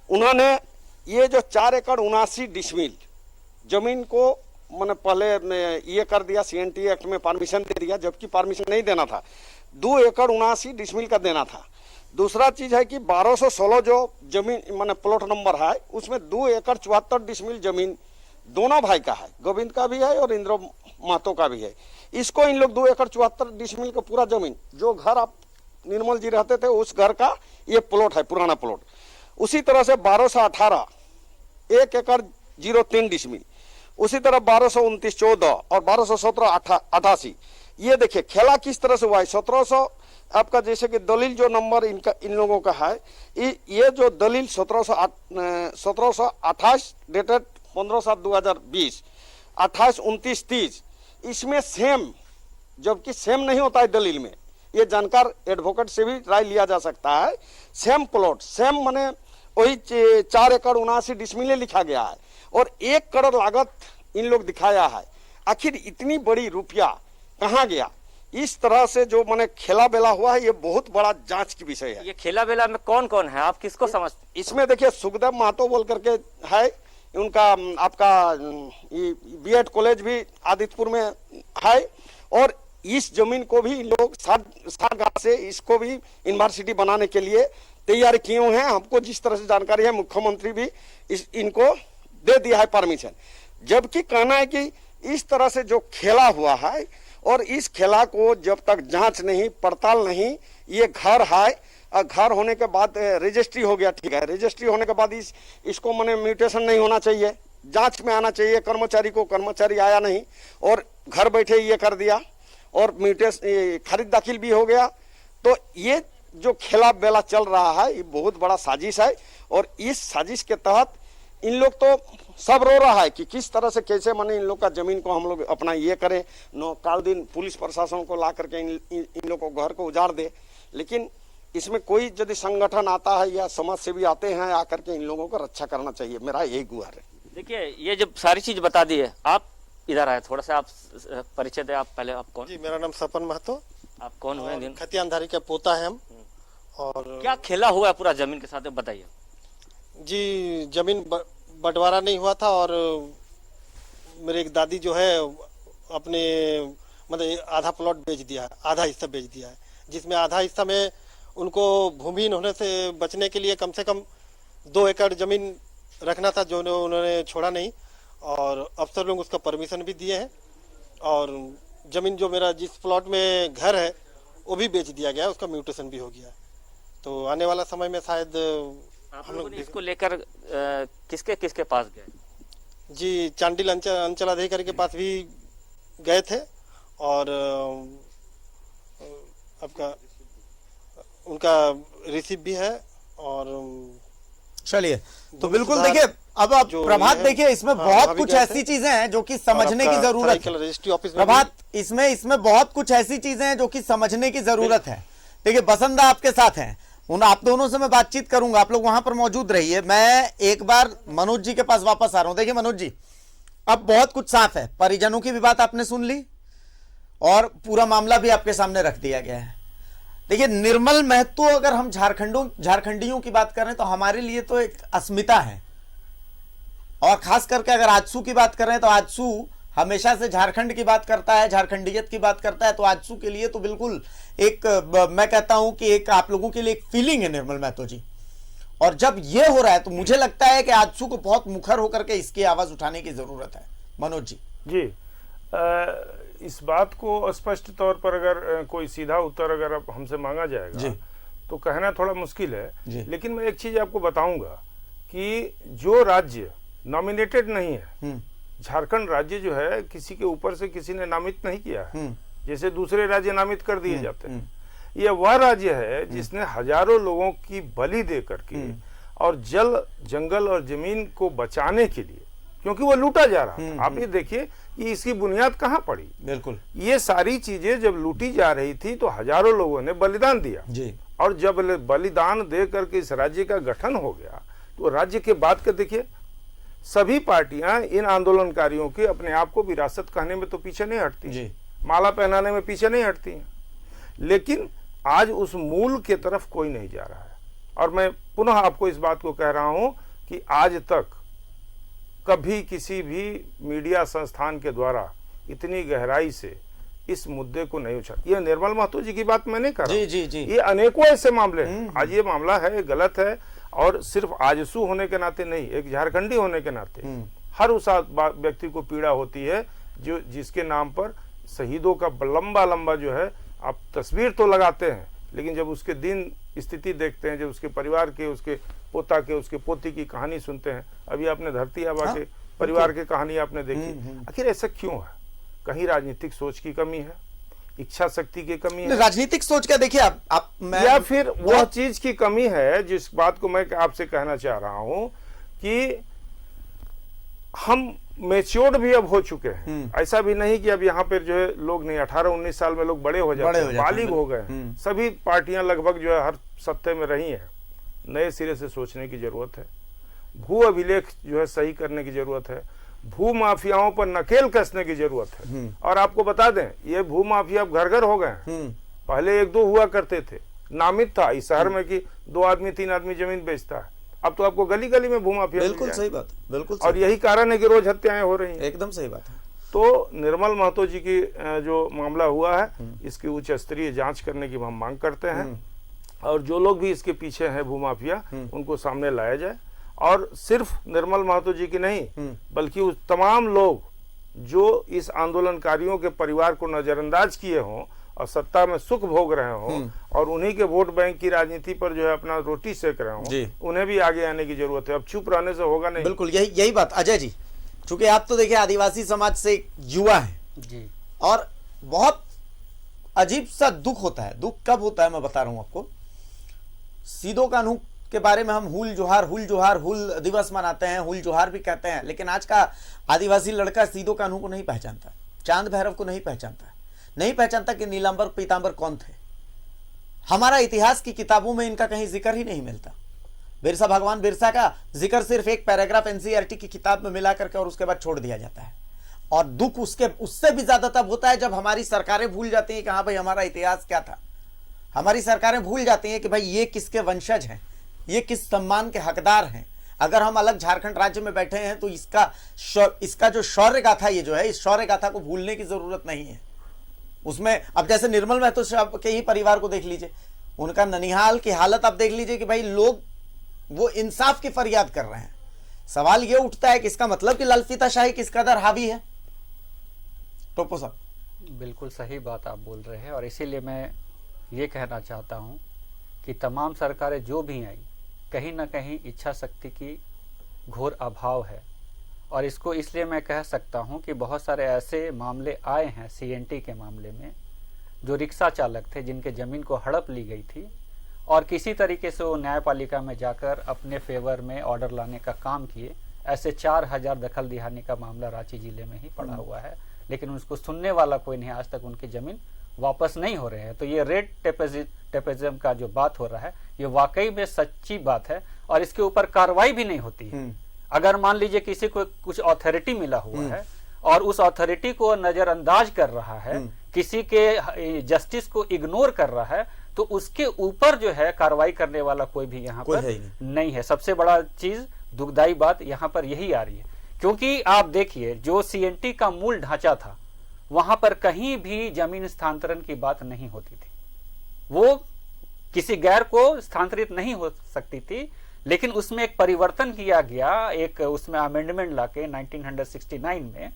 उन्होंने ये जो 4 एकड़ 79 डिसमिल जमीन को मैंने पहले ये कर दिया, CNT एक्ट में परमिशन दे दिया, जबकि परमिशन नहीं देना था। 2 एकड़ 79 डिसमिल का देना था। दूसरा चीज है कि 1216 जो जमीन माने प्लॉट नंबर है, उसमें 2 एकड़ 74 डिसमिल जमीन दोनों भाई का है, गोविंद का भी है और इंद्र महतो का भी है। इसको इन लोग 2 एकड़ 74 डिसमिल का पूरा जमीन, जो घर आप निर्मल जी रहते थे उस घर का ये प्लॉट है, पुराना प्लॉट। उसी तरह से 1218 1 एकड़ 03 डिसमिल, उसी तरह 1229 14 और 1217 88। ये देखिए खेला किस तरह से हुआ है। 1700 आपका जैसे कि दलील जो नंबर इनका इन लोगों का है, ये जो दलील 1728 डेटेड 15/7/2020 28 29 30, इसमें सेम, जबकि सेम नहीं होता है दलील में, ये जानकार एडवोकेट से भी राय लिया जा सकता है। सेम प्लॉट, सेम माने वही 4 एकड़ 79 डिसमिले लिखा गया है और 1 करोड़ लागत इन लोग दिखाया है। आखिर इतनी बड़ी रुपया कहाँ गया? इस तरह से जो मैंने खेला बेला हुआ है, ये बहुत बड़ा जांच की विषय है। ये खेला बेला में कौन कौन है, आप किसको समझते? इसमें देखिए सुखदेव महतो बोल करके है, उनका आपका बीएड कॉलेज भी आदित्यपुर में है और इस जमीन को भी लोग साठ से इसको भी यूनिवर्सिटी बनाने के लिए तैयार किए हुए हैं। हमको जिस तरह से जानकारी है, मुख्यमंत्री भी इनको दे दिया है परमिशन। जबकि कहना है कि इस तरह से जो खेला हुआ है और इस खेला को जब तक जांच नहीं पड़ताल नहीं, ये घर है और घर होने के बाद रजिस्ट्री हो गया, ठीक है, रजिस्ट्री होने के बाद इसको मैंने म्यूटेशन नहीं होना चाहिए, जांच में आना चाहिए कर्मचारी को, कर्मचारी आया नहीं और घर बैठे ये कर दिया और म्यूटेशन खरीद दाखिल भी हो गया। तो ये जो खेला बेला चल रहा है ये बहुत बड़ा साजिश है और इस साजिश के तहत इन लोग तो सब रो रहा है कि किस तरह से कैसे माने इन लोग का जमीन को हम लोग अपना ये करें, काल दिन पुलिस प्रशासन को ला करके इन लोग को घर को उजाड़ दे। लेकिन इसमें कोई यदि संगठन आता है या समाज सेवी आते हैं, आकर के इन लोगों को रक्षा करना चाहिए, मेरा यही गुहार है। देखिए ये जब सारी चीज बता दी है, आप इधर आए, थोड़ा सा आप परिचय दें। आप पहले आप कौन? जी, मेरा नाम सपन महतो, आप कौन हुए? खतियानधारी का पोता है हम। और क्या खेला हुआ है पूरा जमीन के साथ, बताइए। जी, जमीन बंटवारा नहीं हुआ था और मेरे एक दादी जो है अपने मतलब आधा प्लॉट बेच दिया है, आधा हिस्सा बेच दिया है, जिसमें आधा हिस्सा में उनको भूमिहीन होने से बचने के लिए कम से कम 2 एकड़ जमीन रखना था, जो उन्होंने छोड़ा नहीं और अफसर लोग उसका परमिशन भी दिए हैं। और जमीन जो मेरा जिस प्लॉट में घर है वो भी बेच दिया गया है, उसका म्यूटेशन भी हो गया है। तो आने वाला समय में शायद हम लोग इसको लेकर किसके किसके पास गए? जी, चांडिल अंचलाधिकारी के पास भी गए थे और आपका उनका रिसीव भी है। और चलिए, तो बिल्कुल देखिए, अब आप प्रभात देखिए, इसमें बहुत कुछ ऐसी चीजें हैं जो कि समझने की जरूरत है। रजिस्ट्री ऑफिस प्रभात, इसमें बहुत कुछ ऐसी चीजें हैं जो कि समझने की जरूरत है। देखिए, बसंता आपके साथ हैं, आप दोनों से मैं बातचीत करूंगा, आप लोग वहां पर मौजूद रहिए। मैं एक बार मनोज जी के पास वापस आ रहा हूं। देखिए मनोज जी, अब बहुत कुछ साफ है, परिजनों की भी बात आपने सुन ली और पूरा मामला भी आपके सामने रख दिया गया है। देखिए, निर्मल महतो, अगर हम झारखंडियों की बात करें तो हमारे लिए तो एक अस्मिता है और खास करके अगर आजसू की बात करें तो आजसू हमेशा से झारखंड की बात करता है, झारखंडियत की बात करता है, तो आजसू के लिए तो बिल्कुल एक, मैं कहता हूं कि एक आप लोगों के लिए एक फीलिंग है निर्मल महतो जी। और जब ये हो रहा है तो मुझे लगता है कि आजसू को बहुत मुखर होकर के इसकी आवाज उठाने की जरूरत है। मनोज जी। जी, इस बात को स्पष्ट तौर पर अगर कोई सीधा उत्तर अगर हमसे मांगा जाएगा तो कहना थोड़ा मुश्किल है, लेकिन मैं एक चीज आपको बताऊंगा कि जो राज्य नॉमिनेटेड नहीं है, झारखंड राज्य जो है किसी के ऊपर से किसी ने नामित नहीं किया है, जैसे दूसरे राज्य नामित कर दिए जाते हैं। यह वह राज्य है जिसने हजारों लोगों की बलि दे करके और जल, जंगल और जमीन को बचाने के लिए, क्योंकि वो लूटा जा रहा था। आप ये देखिए कि इसकी बुनियाद कहाँ पड़ी। बिल्कुल, ये सारी चीजें जब लूटी जा रही थी तो हजारों लोगों ने बलिदान दिया जी। और जब बलिदान दे करके इस राज्य का गठन हो गया तो राज्य के बाद के देखिए सभी पार्टियां इन आंदोलनकारियों के अपने आप को विरासत कहने में तो पीछे नहीं हटती, माला पहनाने में पीछे नहीं हटती हैं। लेकिन आज उस मूल के तरफ कोई नहीं जा रहा है। और मैं पुनः आपको इस बात को कह रहा हूं कि आज तक कभी किसी भी मीडिया संस्थान के द्वारा इतनी गहराई से इस मुद्दे को नहीं उछाला। ये निर्मल महतो जी की बात मैं नहीं कर रहा, जी। ये अनेकों ऐसे मामले हैं। आज ये मामला है, गलत है, और सिर्फ आजसू होने के नाते नहीं, एक झारखंडी होने के नाते हर उस व्यक्ति को पीड़ा होती है जो जिसके नाम पर शहीदों का लंबा जो है आप तस्वीर तो लगाते हैं, लेकिन जब उसके दिन स्थिति देखते हैं, जब उसके परिवार के, उसके पोता के, उसके पोती की कहानी सुनते हैं, अभी आपने धरती आबा के परिवार की कहानी आपने देखी, आखिर ऐसा क्यों है? कहीं राजनीतिक सोच की कमी है, इच्छा शक्ति की कमी है, राजनीतिक सोच का देखिए आप या फिर वह चीज की कमी है जिस बात को मैं आपसे कहना चाह रहा हूं कि हम मैच्योर्ड भी अब हो चुके हैं। ऐसा भी नहीं कि अब यहाँ पर जो है लोग नहीं, 18-19 साल में लोग बड़े हो जाते हैं, बालिग हो गए। सभी पार्टियां लगभग जो है हर सत्ते में रही हैं, नए सिरे से सोचने की जरूरत है। भू अभिलेख जो है सही करने की जरूरत है। भू माफियाओं पर नकेल कसने की जरूरत है। और आपको बता दें, ये भू माफिया घर घर हो गए हैं। पहले 1-2 हुआ करते थे, नामित था इस शहर में कि 2 आदमी 3 आदमी जमीन बेचता है। अब तो आपको गली गली में भू माफिया बिल्कुल सही बात, बिल्कुल और यही कारण है कि रोज हत्याएं हो रही हैं। एकदम सही बात है। तो निर्मल महतो जी की जो मामला हुआ है, इसकी उच्च स्तरीय जांच करने की हम मांग करते हैं और जो लोग भी इसके पीछे हैं भू माफिया, उनको सामने लाया जाए। और सिर्फ निर्मल महतो जी की नहीं, बल्कि उस तमाम लोग जो इस आंदोलनकारियों के परिवार को नजरअंदाज किए हों और सत्ता में सुख भोग रहे हों और उन्हीं के वोट बैंक की राजनीति पर जो है अपना रोटी सेक रहे हों, उन्हें भी आगे आने की जरूरत है। अब चुप रहने से होगा नहीं। बिल्कुल यही बात। अजय जी, चूंकि आप तो देखिए आदिवासी समाज से युवा हैं जी, और बहुत अजीब सा दुख होता है। दुख कब होता है मैं बता रहा हूं आपको। सीदो कान्हू के बारे में हम हुल जोहार हुल दिवस मनाते हैं, हुल जोहार भी कहते हैं, लेकिन आज का आदिवासी लड़का सीदो कान्हू को नहीं पहचानता, चांद भैरव को नहीं पहचानता कि नीलांबर पीतांबर कौन थे। हमारा इतिहास की किताबों में इनका कहीं जिक्र ही नहीं मिलता। बिरसा, भगवान बिरसा का जिक्र सिर्फ एक पैराग्राफ एनसीईआरटी की किताब में मिला करके और उसके बाद छोड़ दिया जाता है। और दुख उससे भी ज्यादा तब होता है जब हमारी सरकारें भूल जाती हैं कि हाँ भाई हमारा इतिहास क्या था। हमारी सरकारें भूल जाती हैं कि भाई ये किसके वंशज हैं, ये किस सम्मान के हकदार हैं। अगर हम अलग झारखंड राज्य में बैठे हैं तो इसका जो शौर्य गाथा ये जो है, इस शौर्य गाथा को भूलने की जरूरत नहीं है। उसमें अब जैसे निर्मल महतो के ही परिवार को देख लीजिए, उनका ननिहाल की हालत आप देख लीजिए कि भाई लोग वो इंसाफ की फरियाद कर रहे हैं। सवाल ये उठता है कि इसका मतलब कि लालफीता शाही किस कदर हावी है। टोपो साहब, बिल्कुल सही बात आप बोल रहे हैं और इसीलिए मैं ये कहना चाहता हूँ कि तमाम सरकारें जो भी आई, कहीं ना कहीं इच्छा शक्ति की घोर अभाव है। और इसको इसलिए मैं कह सकता हूं कि बहुत सारे ऐसे मामले आए हैं सीएनटी के मामले में, जो रिक्शा चालक थे जिनके ज़मीन को हड़प ली गई थी और किसी तरीके से वो न्यायपालिका में जाकर अपने फेवर में ऑर्डर लाने का काम किए। ऐसे 4000 दखल दिहानी का मामला रांची जिले में ही पड़ा हुआ है, लेकिन उसको सुनने वाला कोई नहीं। आज तक उनकी ज़मीन वापस नहीं हो रहे हैं। तो ये रेड टेपिज्म का जो बात हो रहा है, ये वाकई में सच्ची बात है और इसके ऊपर कार्रवाई भी नहीं होती है। अगर मान लीजिए किसी को कुछ अथॉरिटी मिला हुआ है और उस अथॉरिटी को नजरअंदाज कर रहा है, किसी के जस्टिस को इग्नोर कर रहा है, तो उसके ऊपर जो है कार्रवाई करने वाला कोई भी यहाँ पर नहीं है। सबसे बड़ा चीज, दुखदाई बात यहाँ पर यही आ रही है, क्योंकि आप देखिए जो सीएनटी का मूल ढांचा था, वहां पर कहीं भी जमीन स्थानांतरण की बात नहीं होती थी। वो किसी गैर को स्थानांतरित नहीं हो सकती थी, लेकिन उसमें एक परिवर्तन किया गया, एक उसमें अमेंडमेंट लाके 1969 में,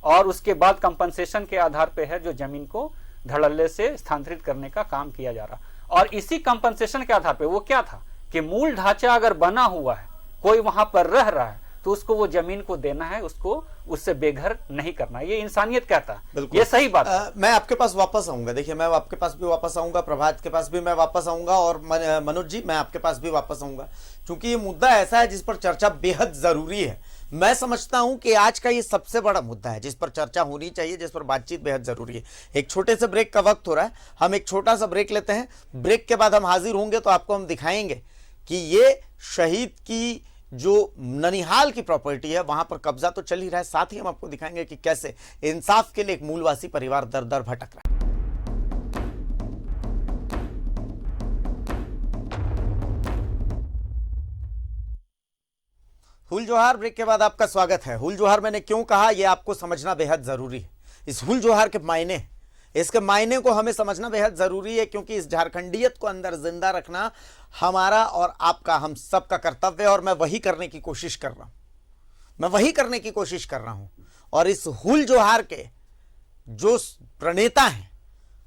और उसके बाद कंपनसेशन के आधार पे है जो जमीन को धड़ल्ले से स्थानांतरित करने का काम किया जा रहा। और इसी कंपनसेशन के आधार पे वो क्या था कि मूल ढांचा अगर बना हुआ है, कोई वहां पर रह रहा है, तो उसको वो जमीन को देना है, उसको उससे बेघर नहीं करना। ये इंसानियत कहता है, ये सही बात है। मैं आपके पास वापस आऊंगा। देखिए, मैं आपके पास भी वापस आऊंगा, प्रभात के पास भी मैं वापस आऊंगा, और मनोज जी मैं आपके पास भी वापस आऊंगा, क्योंकि ये मुद्दा ऐसा है जिस पर चर्चा बेहद जरूरी है। मैं समझता हूं कि आज का ये सबसे बड़ा मुद्दा है जिस पर चर्चा होनी चाहिए, जिस पर बातचीत बेहद जरूरी है। एक छोटे से ब्रेक का वक्त हो रहा है, हम एक छोटा सा ब्रेक लेते हैं। ब्रेक के बाद हम हाजिर होंगे तो आपको हम दिखाएंगे कि ये शहीद की जो ननिहाल की प्रॉपर्टी है वहां पर कब्जा तो चल ही रहा है, साथ ही हम आपको दिखाएंगे कि कैसे इंसाफ के लिए एक मूलवासी परिवार दर दर भटक रहा है। हुल जोहार ब्रेक के बाद आपका स्वागत है। हुल जोहार मैंने क्यों कहा यह आपको समझना बेहद जरूरी है। इस हुल जोहार के मायने, इसके मायने को हमें समझना बेहद जरूरी है, क्योंकि इस झारखंडियत को अंदर जिंदा रखना हमारा और आपका, हम सबका कर्तव्य है, और मैं वही करने की कोशिश कर रहा हूं। और इस हुल जोहार के जो प्रणेता हैं,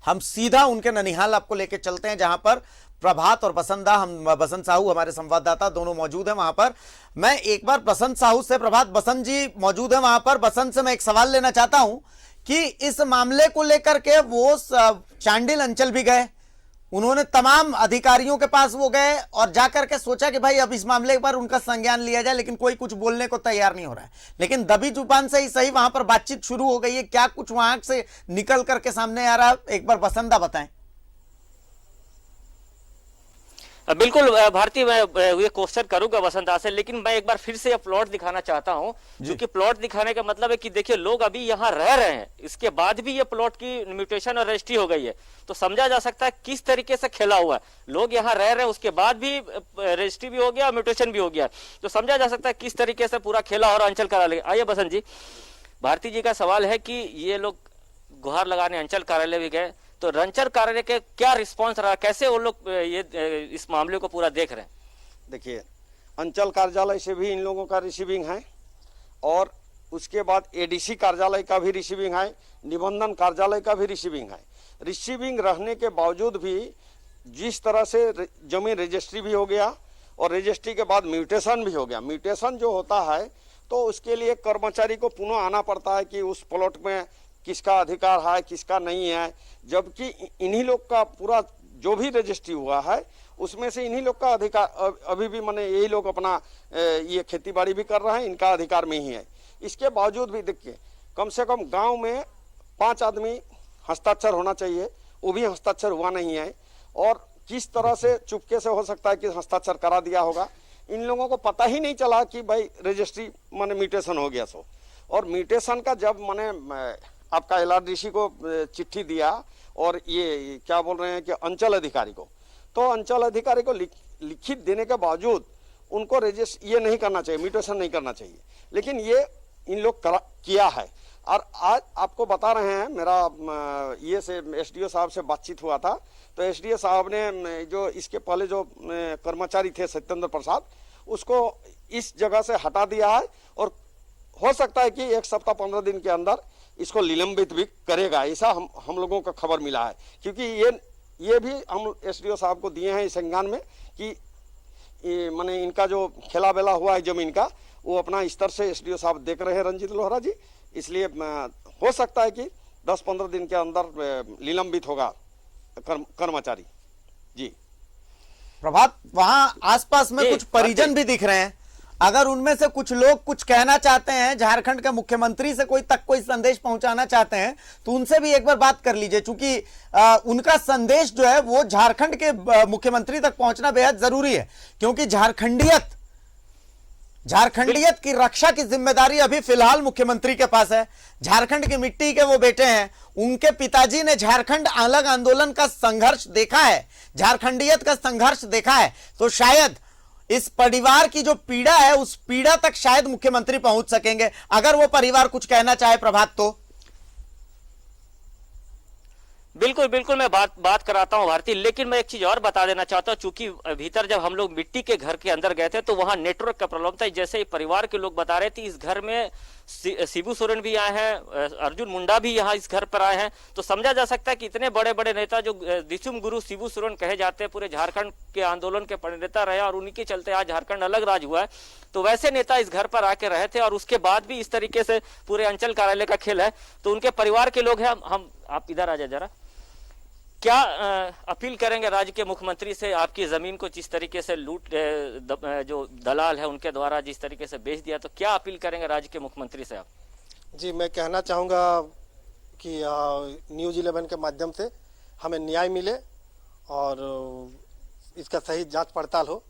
हम सीधा उनके ननिहाल आपको लेके चलते हैं, जहां पर प्रभात और बसंत साहू हमारे संवाददाता दोनों मौजूद हैं वहां पर। मैं एक बार बसंत साहू से, प्रभात, बसंत जी मौजूद है वहां पर। बसंत से मैं एक सवाल लेना चाहता हूं कि इस मामले को लेकर के वो चांडिल अंचल भी गए, उन्होंने तमाम अधिकारियों के पास वो गए और जाकर के सोचा कि भाई अब इस मामले पर उनका संज्ञान लिया जाए, लेकिन कोई कुछ बोलने को तैयार नहीं हो रहा है। लेकिन दबी जुबान से ही सही वहां पर बातचीत शुरू हो गई है। क्या कुछ वहां से निकल करके सामने आ रहा है, एक बार बसंता बताएं। बिल्कुल भारती, मैं ये क्वेश्चन करूंगा वसंता से, लेकिन मैं एक बार फिर से प्लॉट दिखाना चाहता हूं, क्योंकि प्लॉट दिखाने का मतलब है कि देखिए लोग अभी यहाँ रह रहे हैं, इसके बाद भी ये प्लॉट की म्यूटेशन और रजिस्ट्री हो गई है, तो समझा जा सकता है किस तरीके से खेला हुआ है। लोग यहाँ रह रहे हैं, उसके बाद भी रजिस्ट्री भी हो गया, म्यूटेशन भी हो गया, तो समझा जा सकता है किस तरीके से पूरा खेला और अंचल कार्यालय। आइए बसंत जी, भारती जी का सवाल है कि ये लोग गुहार लगाने अंचल कार्यालय भी गए, तो अंचल कार्यालय के क्या रिस्पांस रहा, कैसे वो लोग ये इस मामले को पूरा देख रहे हैं? देखिए, अंचल कार्यालय से भी इन लोगों का रिसीविंग है, और उसके बाद एडीसी कार्यालय का भी रिसीविंग है, निबंधन कार्यालय का भी रिसीविंग है। रिसीविंग रहने के बावजूद भी जिस तरह से जमीन रजिस्ट्री भी हो गया और रजिस्ट्री के बाद म्यूटेशन भी हो गया। म्यूटेशन जो होता है तो उसके लिए कर्मचारी को पुनः आना पड़ता है कि उस प्लॉट में किसका अधिकार है, किसका नहीं है, जबकि इन्हीं लोग का पूरा जो भी रजिस्ट्री हुआ है उसमें से इन्हीं लोग का अधिकार अभी भी, माने यही लोग अपना ये खेती बाड़ी भी कर रहे हैं, इनका अधिकार में ही है। इसके बावजूद भी देखिए, कम से कम गांव में 5 आदमी हस्ताक्षर होना चाहिए, वो भी हस्ताक्षर हुआ नहीं है, और किस तरह से चुपके से हो सकता है कि हस्ताक्षर करा दिया होगा, इन लोगों को पता ही नहीं चला कि भाई रजिस्ट्री माने म्यूटेशन हो गया। सो और म्यूटेशन का जब माने आपका LRDC को चिट्ठी दिया और ये क्या बोल रहे हैं कि अंचल अधिकारी को, तो अंचल अधिकारी को लिखित देने के बावजूद उनको ये नहीं करना चाहिए, म्यूटेशन नहीं करना चाहिए, लेकिन ये इन लोग किया है। और आज आपको बता रहे हैं, मेरा ये से SDO साहब से बातचीत हुआ था, तो SDO साहब ने जो इसके पहले जो कर्मचारी थे सत्येंद्र प्रसाद, उसको इस जगह से हटा दिया है, और हो सकता है कि 1 सप्ताह 15 दिन के अंदर इसको निलंबित भी करेगा, ऐसा हम लोगों का खबर मिला है। क्योंकि ये भी हम SDO साहब को दिए हैं इस संज्ञान में कि माने इनका जो खेला बेला हुआ है जमीन का, वो अपना स्तर से SDO साहब देख रहे हैं, रंजीत लोहरा जी, इसलिए हो सकता है कि 10-15 दिन के अंदर निलंबित होगा कर्मचारी जी। प्रभात, वहां आसपास में कुछ परिजन भी दिख रहे हैं, अगर उनमें से कुछ लोग कुछ कहना चाहते हैं, झारखंड के मुख्यमंत्री से कोई संदेश पहुंचाना चाहते हैं, तो उनसे भी एक बार बात कर लीजिए, क्योंकि उनका संदेश जो है वो झारखंड के मुख्यमंत्री तक पहुंचना बेहद जरूरी है, क्योंकि झारखंडियत की रक्षा की जिम्मेदारी अभी फिलहाल मुख्यमंत्री के पास है। झारखंड की मिट्टी के वो बेटे हैं, उनके पिताजी ने झारखंड अलग आंदोलन का संघर्ष देखा है, झारखंडियत का संघर्ष देखा है, तो शायद इस परिवार की जो पीड़ा है उस पीड़ा तक शायद मुख्यमंत्री पहुंच सकेंगे, अगर वो परिवार कुछ कहना चाहे। प्रभात, तो बिल्कुल बिल्कुल मैं बात कराता हूं भारती, लेकिन मैं एक चीज और बता देना चाहता हूं, चूंकि भीतर जब हम लोग मिट्टी के घर के अंदर गए थे तो वहां नेटवर्क का प्रॉब्लम था। जैसे परिवार के लोग बता रहे थे, इस घर में शिबू सोरेन भी आए हैं, अर्जुन मुंडा भी यहाँ इस घर पर आए हैं, तो समझा जा सकता है कि इतने बड़े बड़े नेता जो दिसुम गुरु शिबू सोरेन कहे जाते हैं, पूरे झारखंड के आंदोलन के प्रणेता रहे और उन्हीं के चलते आज झारखंड अलग राज हुआ है, तो वैसे नेता इस घर पर आके रहे थे, और उसके बाद भी इस तरीके से पूरे अंचल कार्यालय का खेल है। तो उनके परिवार के लोग हैं, आप इधर आ जाए जरा, क्या अपील करेंगे राज्य के मुख्यमंत्री से? आपकी जमीन को जिस तरीके से लूट जो दलाल है उनके द्वारा जिस तरीके से बेच दिया, तो क्या अपील करेंगे राज्य के मुख्यमंत्री से आप? जी, मैं कहना चाहूँगा कि न्यूज़ 11 के माध्यम से हमें न्याय मिले और इसका सही जांच पड़ताल हो,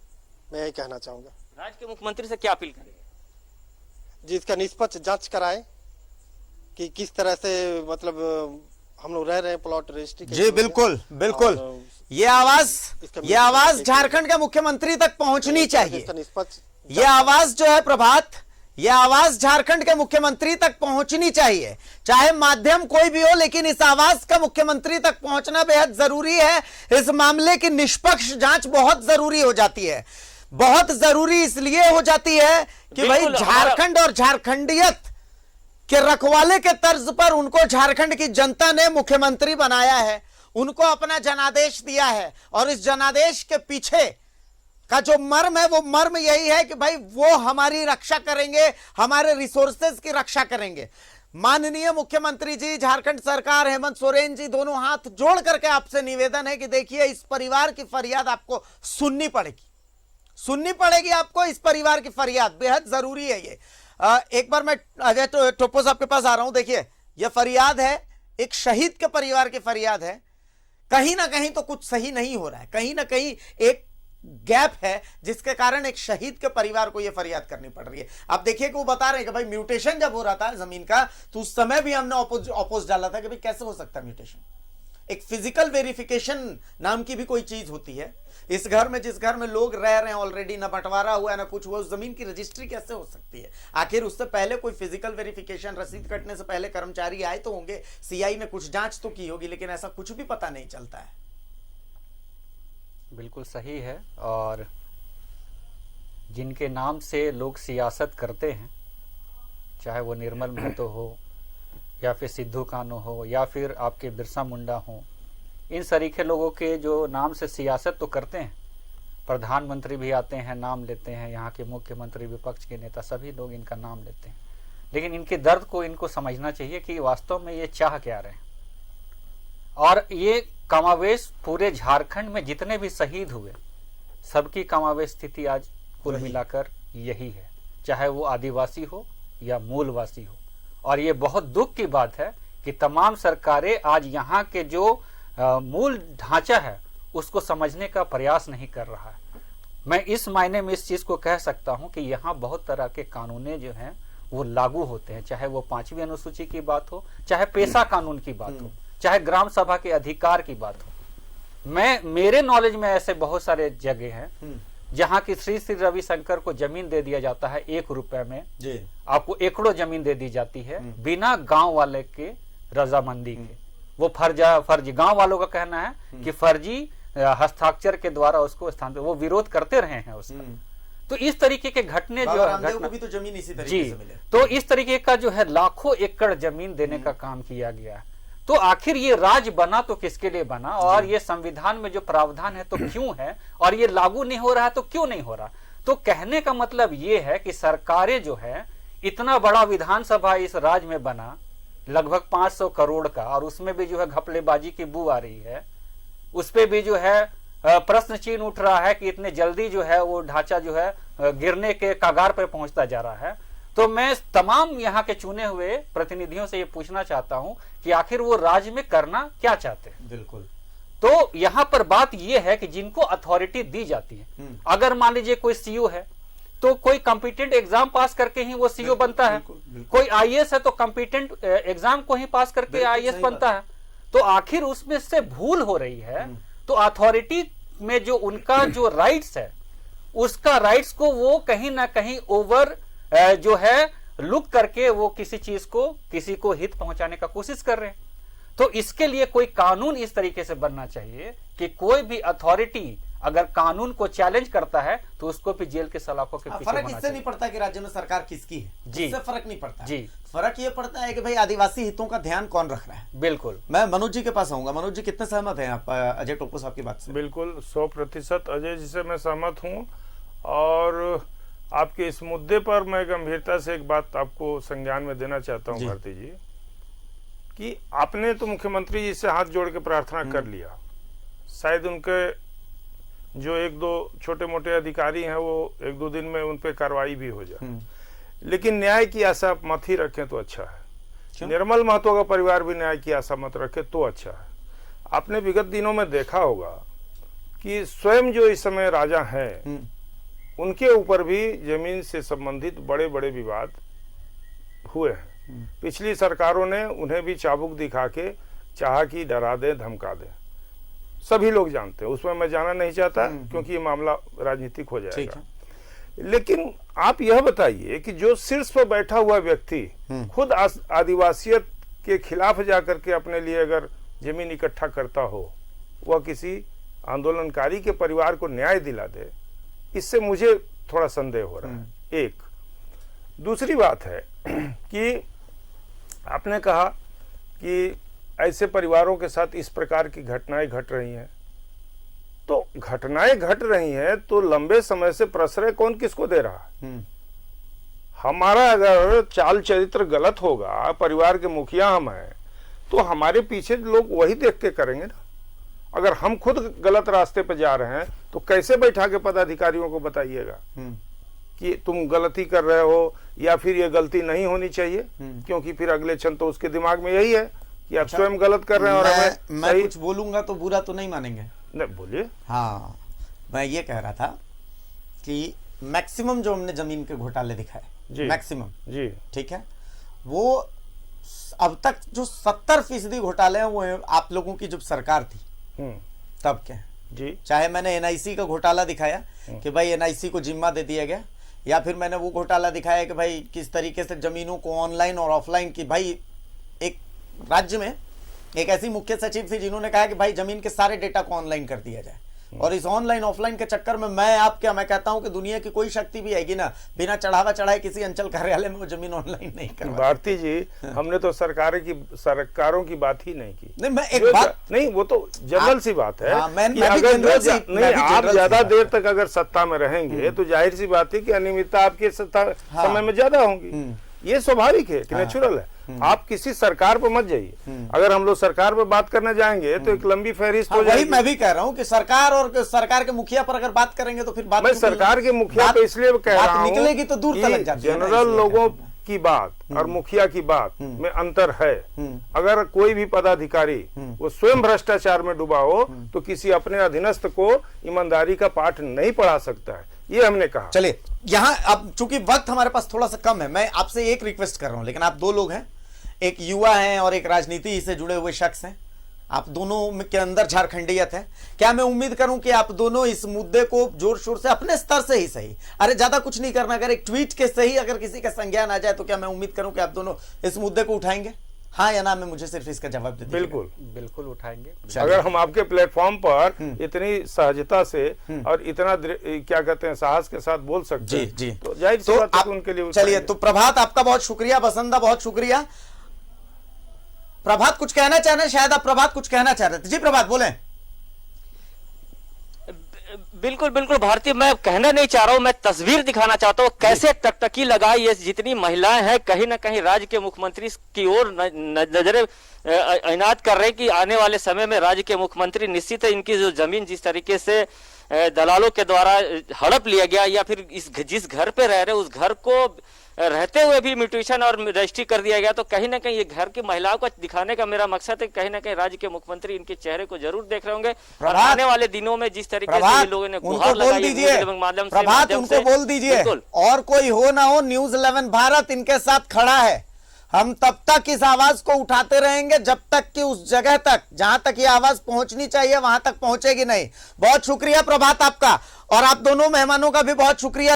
मैं यही कहना चाहूँगा। राज्य के मुख्यमंत्री से क्या अपील करेंगे? जी, इसका निष्पक्ष जांच कराएं कि किस तरह से मतलब हम लोग रह रहे हैं प्लॉट रजिस्ट्री के। जी बिल्कुल बिल्कुल, ये आवाज झारखंड के मुख्यमंत्री तक पहुंचनी चाहिए। ये आवाज जो है प्रभात, ये आवाज झारखंड के मुख्यमंत्री तक पहुंचनी चाहिए, चाहे माध्यम कोई भी हो, लेकिन इस आवाज का मुख्यमंत्री तक पहुंचना बेहद जरूरी है। इस मामले की निष्पक्ष जांच बहुत जरूरी हो जाती है, बहुत जरूरी इसलिए हो जाती है कि भाई झारखंड और झारखंडियत कि रखवाले के तर्ज पर उनको झारखंड की जनता ने मुख्यमंत्री बनाया है, उनको अपना जनादेश दिया है, और इस जनादेश के पीछे का जो मर्म है वो मर्म यही है कि भाई वो हमारी रक्षा करेंगे, हमारे रिसोर्सेज की रक्षा करेंगे। माननीय मुख्यमंत्री जी, झारखंड सरकार, हेमंत सोरेन जी, दोनों हाथ जोड़ करके आपसे निवेदन है कि देखिए, इस परिवार की फरियाद आपको सुननी पड़ेगी आपको, इस परिवार की फरियाद बेहद जरूरी है। ये एक बार मैं अजय टोप्पो साहब के पास आ रहा हूं। देखिए, यह फरियाद है, एक शहीद के परिवार की फरियाद है, कहीं ना कहीं तो कुछ सही नहीं हो रहा है, कहीं ना कहीं एक गैप है जिसके कारण एक शहीद के परिवार को यह फरियाद करनी पड़ रही है। आप देखिए कि वो बता रहे हैं कि भाई म्यूटेशन जब हो रहा था जमीन का तो उस समय भी हमने ऑपोज डाला था कि भाई कैसे हो सकता है म्यूटेशन। एक फिजिकल वेरिफिकेशन नाम की भी कोई चीज होती है। इस घर में जिस घर में लोग रह रहे हैं ऑलरेडी, ना बंटवारा हुआ है ना कुछ हुआ, उस जमीन की रजिस्ट्री कैसे हो सकती है? आखिर उससे पहले कोई फिजिकल वेरिफिकेशन, रसीद कटने से पहले कर्मचारी आए तो होंगे, सीआई ने कुछ जांच तो की होगी, लेकिन ऐसा कुछ भी पता नहीं चलता है। बिल्कुल सही है। और जिनके नाम से लोग सियासत करते हैं, चाहे वो निर्मल महतो हो या फिर सिद्धू कान्हू हो या फिर आपके बिरसा मुंडा हो, इन सरीखे लोगों के जो नाम से सियासत तो करते हैं, प्रधानमंत्री भी आते हैं नाम लेते हैं, यहाँ के मुख्यमंत्री, विपक्ष के नेता, सभी लोग इनका नाम लेते हैं, लेकिन इनके दर्द को इनको समझना चाहिए कि वास्तव में ये चाह क्या रहे हैं। और ये कमावेश पूरे झारखंड में जितने भी शहीद हुए, सबकी कमावेश स्थिति आज कुल मिलाकर यही है, चाहे वो आदिवासी हो या मूलवासी हो। और ये बहुत दुख की बात है कि तमाम सरकारें आज यहाँ के जो मूल ढांचा है उसको समझने का प्रयास नहीं कर रहा है। मैं इस मायने में इस चीज को कह सकता हूं कि यहाँ बहुत तरह के कानूनें जो हैं वो लागू होते हैं, चाहे वो 5वीं अनुसूची की बात हो, चाहे पेशा कानून की बात हो, चाहे ग्राम सभा के अधिकार की बात हो। मेरे नॉलेज में ऐसे बहुत सारे जगह हैं जहाँ की श्री श्री रविशंकर को जमीन दे दिया जाता है 1 रुपए में जी। आपको एकड़ों जमीन दे दी जाती है बिना गांव वाले के रजामंदी के। वो फर्जी गांव वालों का कहना है कि फर्जी हस्ताक्षर के द्वारा उसको स्थानांतरित, वो विरोध करते रहे हैं उसका। तो इस तरीके के घटने जो को भी तो जमीन इसी तरीके जी से मिले। तो इस तरीके का जो है लाखों एकड़ जमीन देने का काम किया गया है। तो आखिर ये राज बना तो किसके लिए बना, और ये संविधान में जो प्रावधान है तो क्यों है, और ये लागू नहीं हो रहा है तो क्यों नहीं हो रहा। तो कहने का मतलब ये है कि सरकारें जो है, इतना बड़ा विधानसभा इस राज्य में बना लगभग 500 करोड़ का, और उसमें भी जो है घपलेबाजी की बू आ रही है, उस पे भी जो है प्रश्न चिन्ह उठ रहा है कि इतने जल्दी जो है वो ढांचा जो है गिरने के कगार पर पहुंचता जा रहा है। तो मैं तमाम यहाँ के चुने हुए प्रतिनिधियों से ये पूछना चाहता हूं कि आखिर वो राज्य में करना क्या चाहते हैं। बिल्कुल। तो यहाँ पर बात ये है कि जिनको अथॉरिटी दी जाती है, अगर मान लीजिए कोई सीईओ है तो कोई कॉम्पिटेंट एग्जाम पास करके ही वो सीईओ बनता है, कोई आईएएस है तो कॉम्पिटेंट एग्जाम को ही पास करके आईएएस बनता है। तो आखिर उसमें से भूल हो रही है, तो अथॉरिटी में जो उनका जो राइट्स है, उसका राइट्स को वो कहीं ना कहीं ओवर जो है लुक करके वो किसी चीज को, किसी को हित पहुंचाने का कोशिश कर रहे हैं। तो इसके लिए कोई कानून इस तरीके से बनना चाहिए कि कोई भी अथॉरिटी अगर कानून को चैलेंज करता है तो उसको भी जेल के सलाखों के पीछे फर्क इससे नहीं पड़ता कि राज्य में सरकार किसकी है जी, इससे फर्क नहीं पड़ता जी। फर्क ये पड़ता है कि भाई आदिवासी हितों का ध्यान कौन रख रहा है। बिल्कुल। मैं मनोज जी के पास आऊंगा। मनोज जी, कितने सहमत हैं आप अजय टोपो साहब की बात से? बिल्कुल 100% अजय जी से मैं सहमत हूं। और आपके इस मुद्दे पर मैं गंभीरता से एक बात आपको संज्ञान में देना चाहता हूं भारती जी, कि आपने तो मुख्यमंत्री जी से हाथ जोड़ के प्रार्थना कर लिया, शायद उनके जो 1-2 छोटे मोटे अधिकारी हैं वो 1-2 दिन में उन पे कार्रवाई भी हो जाए, लेकिन न्याय की आशा मत ही रखें तो अच्छा है। निर्मल महतो का परिवार भी न्याय की आशा मत रखे तो अच्छा है। आपने विगत दिनों में देखा होगा कि स्वयं जो इस समय राजा हैं उनके ऊपर भी जमीन से संबंधित बड़े बड़े विवाद हुए हैं। पिछली सरकारों ने उन्हें भी चाबुक दिखा के चाहा कि डरा दे, धमका दे, सभी लोग जानते हैं, उसमें मैं जाना नहीं चाहता क्योंकि ये मामला राजनीतिक हो जाएगा। लेकिन आप यह बताइए कि जो शीर्ष पर बैठा हुआ व्यक्ति खुद आदिवासियत के खिलाफ जाकर के अपने लिए अगर जमीन इकट्ठा करता हो, वह किसी आंदोलनकारी के परिवार को न्याय दिला दे, इससे मुझे थोड़ा संदेह हो रहा है। एक दूसरी बात है कि आपने कहा कि ऐसे परिवारों के साथ इस प्रकार की घटनाएं घट रही हैं, तो घटनाएं घट रही हैं तो लंबे समय से प्रश्रय कौन किसको दे रहा है? हमारा अगर चाल चरित्र गलत होगा, परिवार के मुखिया हम हैं, तो हमारे पीछे लोग वही देख के करेंगे ना। अगर हम खुद गलत रास्ते पर जा रहे हैं तो कैसे बैठा के पदाधिकारियों को बताइएगा कि तुम गलती कर रहे हो या फिर ये गलती नहीं होनी चाहिए, क्योंकि फिर अगले क्षण तो उसके दिमाग में यही है कि आप स्वयं गलत कर रहे हैं। और मैं कुछ बोलूंगा तो बुरा तो नहीं मानेंगे? नहीं, बोलिए। हाँ, मैं ये कह रहा था कि मैक्सिमम जो हमने जमीन के घोटाले दिखाए, मैक्सिमम जी ठीक है, वो अब तक जो 70% घोटाले हैं वो आप लोगों की जब सरकार थी तब के जी। चाहे मैंने एनआईसी का घोटाला दिखाया कि भाई एनआईसी को जिम्मा दे दिया गया, या फिर मैंने वो घोटाला दिखाया कि भाई किस तरीके से जमीनों को ऑनलाइन और ऑफलाइन की, भाई एक राज्य में एक ऐसी मुख्य सचिव थी जिन्होंने कहा कि भाई जमीन के सारे डेटा को ऑनलाइन कर दिया जाए, और इस ऑनलाइन ऑफलाइन के चक्कर में मैं कहता हूं कि दुनिया की कोई शक्ति भी आएगी ना, बिना चढ़ावा चढ़ाए किसी अंचल कार्यालय में वो जमीन ऑनलाइन नहीं कर। भारती जी, हमने तो सरकारों की बात ही नहीं की। नहीं, मैं एक बात नहीं, वो तो जनरल सी बात है। नहीं, आप ज्यादा देर तक अगर सत्ता में रहेंगे तो जाहिर सी बात है कि अनियमितता आपके समय में ज्यादा होंगी, ये स्वाभाविक है कि नेचुरल है। आप किसी सरकार पर मत जाइए। अगर हम लोग सरकार पर बात करने जाएंगे तो एक लंबी फहरिस्त हो जाएगी। वही मैं भी कह रहा हूं कि सरकार और सरकार के मुखिया पर अगर बात करेंगे तो फिर बात, मैं सरकार के मुखिया पे इसलिए कह रहा हूं निकलेगी तो दूर तक जाती है। जनरल लोगों की बात और मुखिया की बात में अंतर है। अगर कोई भी पदाधिकारी वो स्वयं भ्रष्टाचार में डूबा हो तो किसी अपने अधीनस्थ को ईमानदारी का पाठ नहीं पढ़ा सकता है, ये हमने कहा। चलिए, यहाँ अब चूंकि वक्त हमारे पास थोड़ा सा कम है, मैं आपसे एक रिक्वेस्ट कर रहा हूं, लेकिन आप दो लोग हैं, एक युवा हैं और एक राजनीति से जुड़े हुए शख्स हैं, आप दोनों के अंदर झारखंडियत है। क्या मैं उम्मीद करूं कि आप दोनों इस मुद्दे को जोर शोर से अपने स्तर से ही सही, अरे ज्यादा कुछ नहीं करना, अगर एक ट्वीट के सही अगर किसी का संज्ञान आ जाए तो क्या मैं उम्मीद करूं कि आप दोनों इस मुद्दे को उठाएंगे, हाँ या ना? में मुझे सिर्फ इसका जवाब दे दीजिए। बिल्कुल बिल्कुल उठाएंगे। अगर हम आपके प्लेटफॉर्म पर इतनी सहजता से और इतना क्या कहते हैं साहस के साथ बोल सकते हैं जी तो जाहिर सी बात है कि उनके लिए। चलिए, तो प्रभात आपका बहुत शुक्रिया, बसंता बहुत शुक्रिया। प्रभात कुछ कहना चाह रहे हैं, शायद आप प्रभात कुछ कहना चाह रहे थे। जी प्रभात बोलें। बिल्कुल बिल्कुल भारती, मैं कहना नहीं चाह रहा हूं, मैं तस्वीर दिखाना चाहता हूं कैसे टकटकी लगाई ये जितनी महिलाएं हैं कहीं ना कहीं राज्य के मुख्यमंत्री की ओर नजरें इनायत कर रहे हैं कि आने वाले समय में राज्य के मुख्यमंत्री निश्चित है इनकी जो जमीन जिस तरीके से दलालों के द्वारा हड़प लिया गया या फिर जिस घर पे रह रहे उस घर को रहते हुए भी म्यूटेशन और रजिस्ट्री कर दिया गया, तो कहीं ना कहीं ये घर की महिलाओं को दिखाने का मेरा मकसद है। कहीं ना कहीं राज्य के मुख्यमंत्री इनके चेहरे को जरूर देख रहे होंगे और आने वाले दिनों में जिस तरीके से लोगों ने गुहार लगाई माध्यम से, प्रभात उनको बोल दीजिए, और कोई हो ना हो न्यूज 11 भारत इनके साथ खड़ा है। हम तब तक इस आवाज को उठाते रहेंगे जब तक कि उस जगह तक जहां तक ये आवाज पहुंचनी चाहिए वहां तक पहुंचेगी नहीं। बहुत शुक्रिया प्रभात आपका, और आप दोनों मेहमानों का भी बहुत शुक्रिया।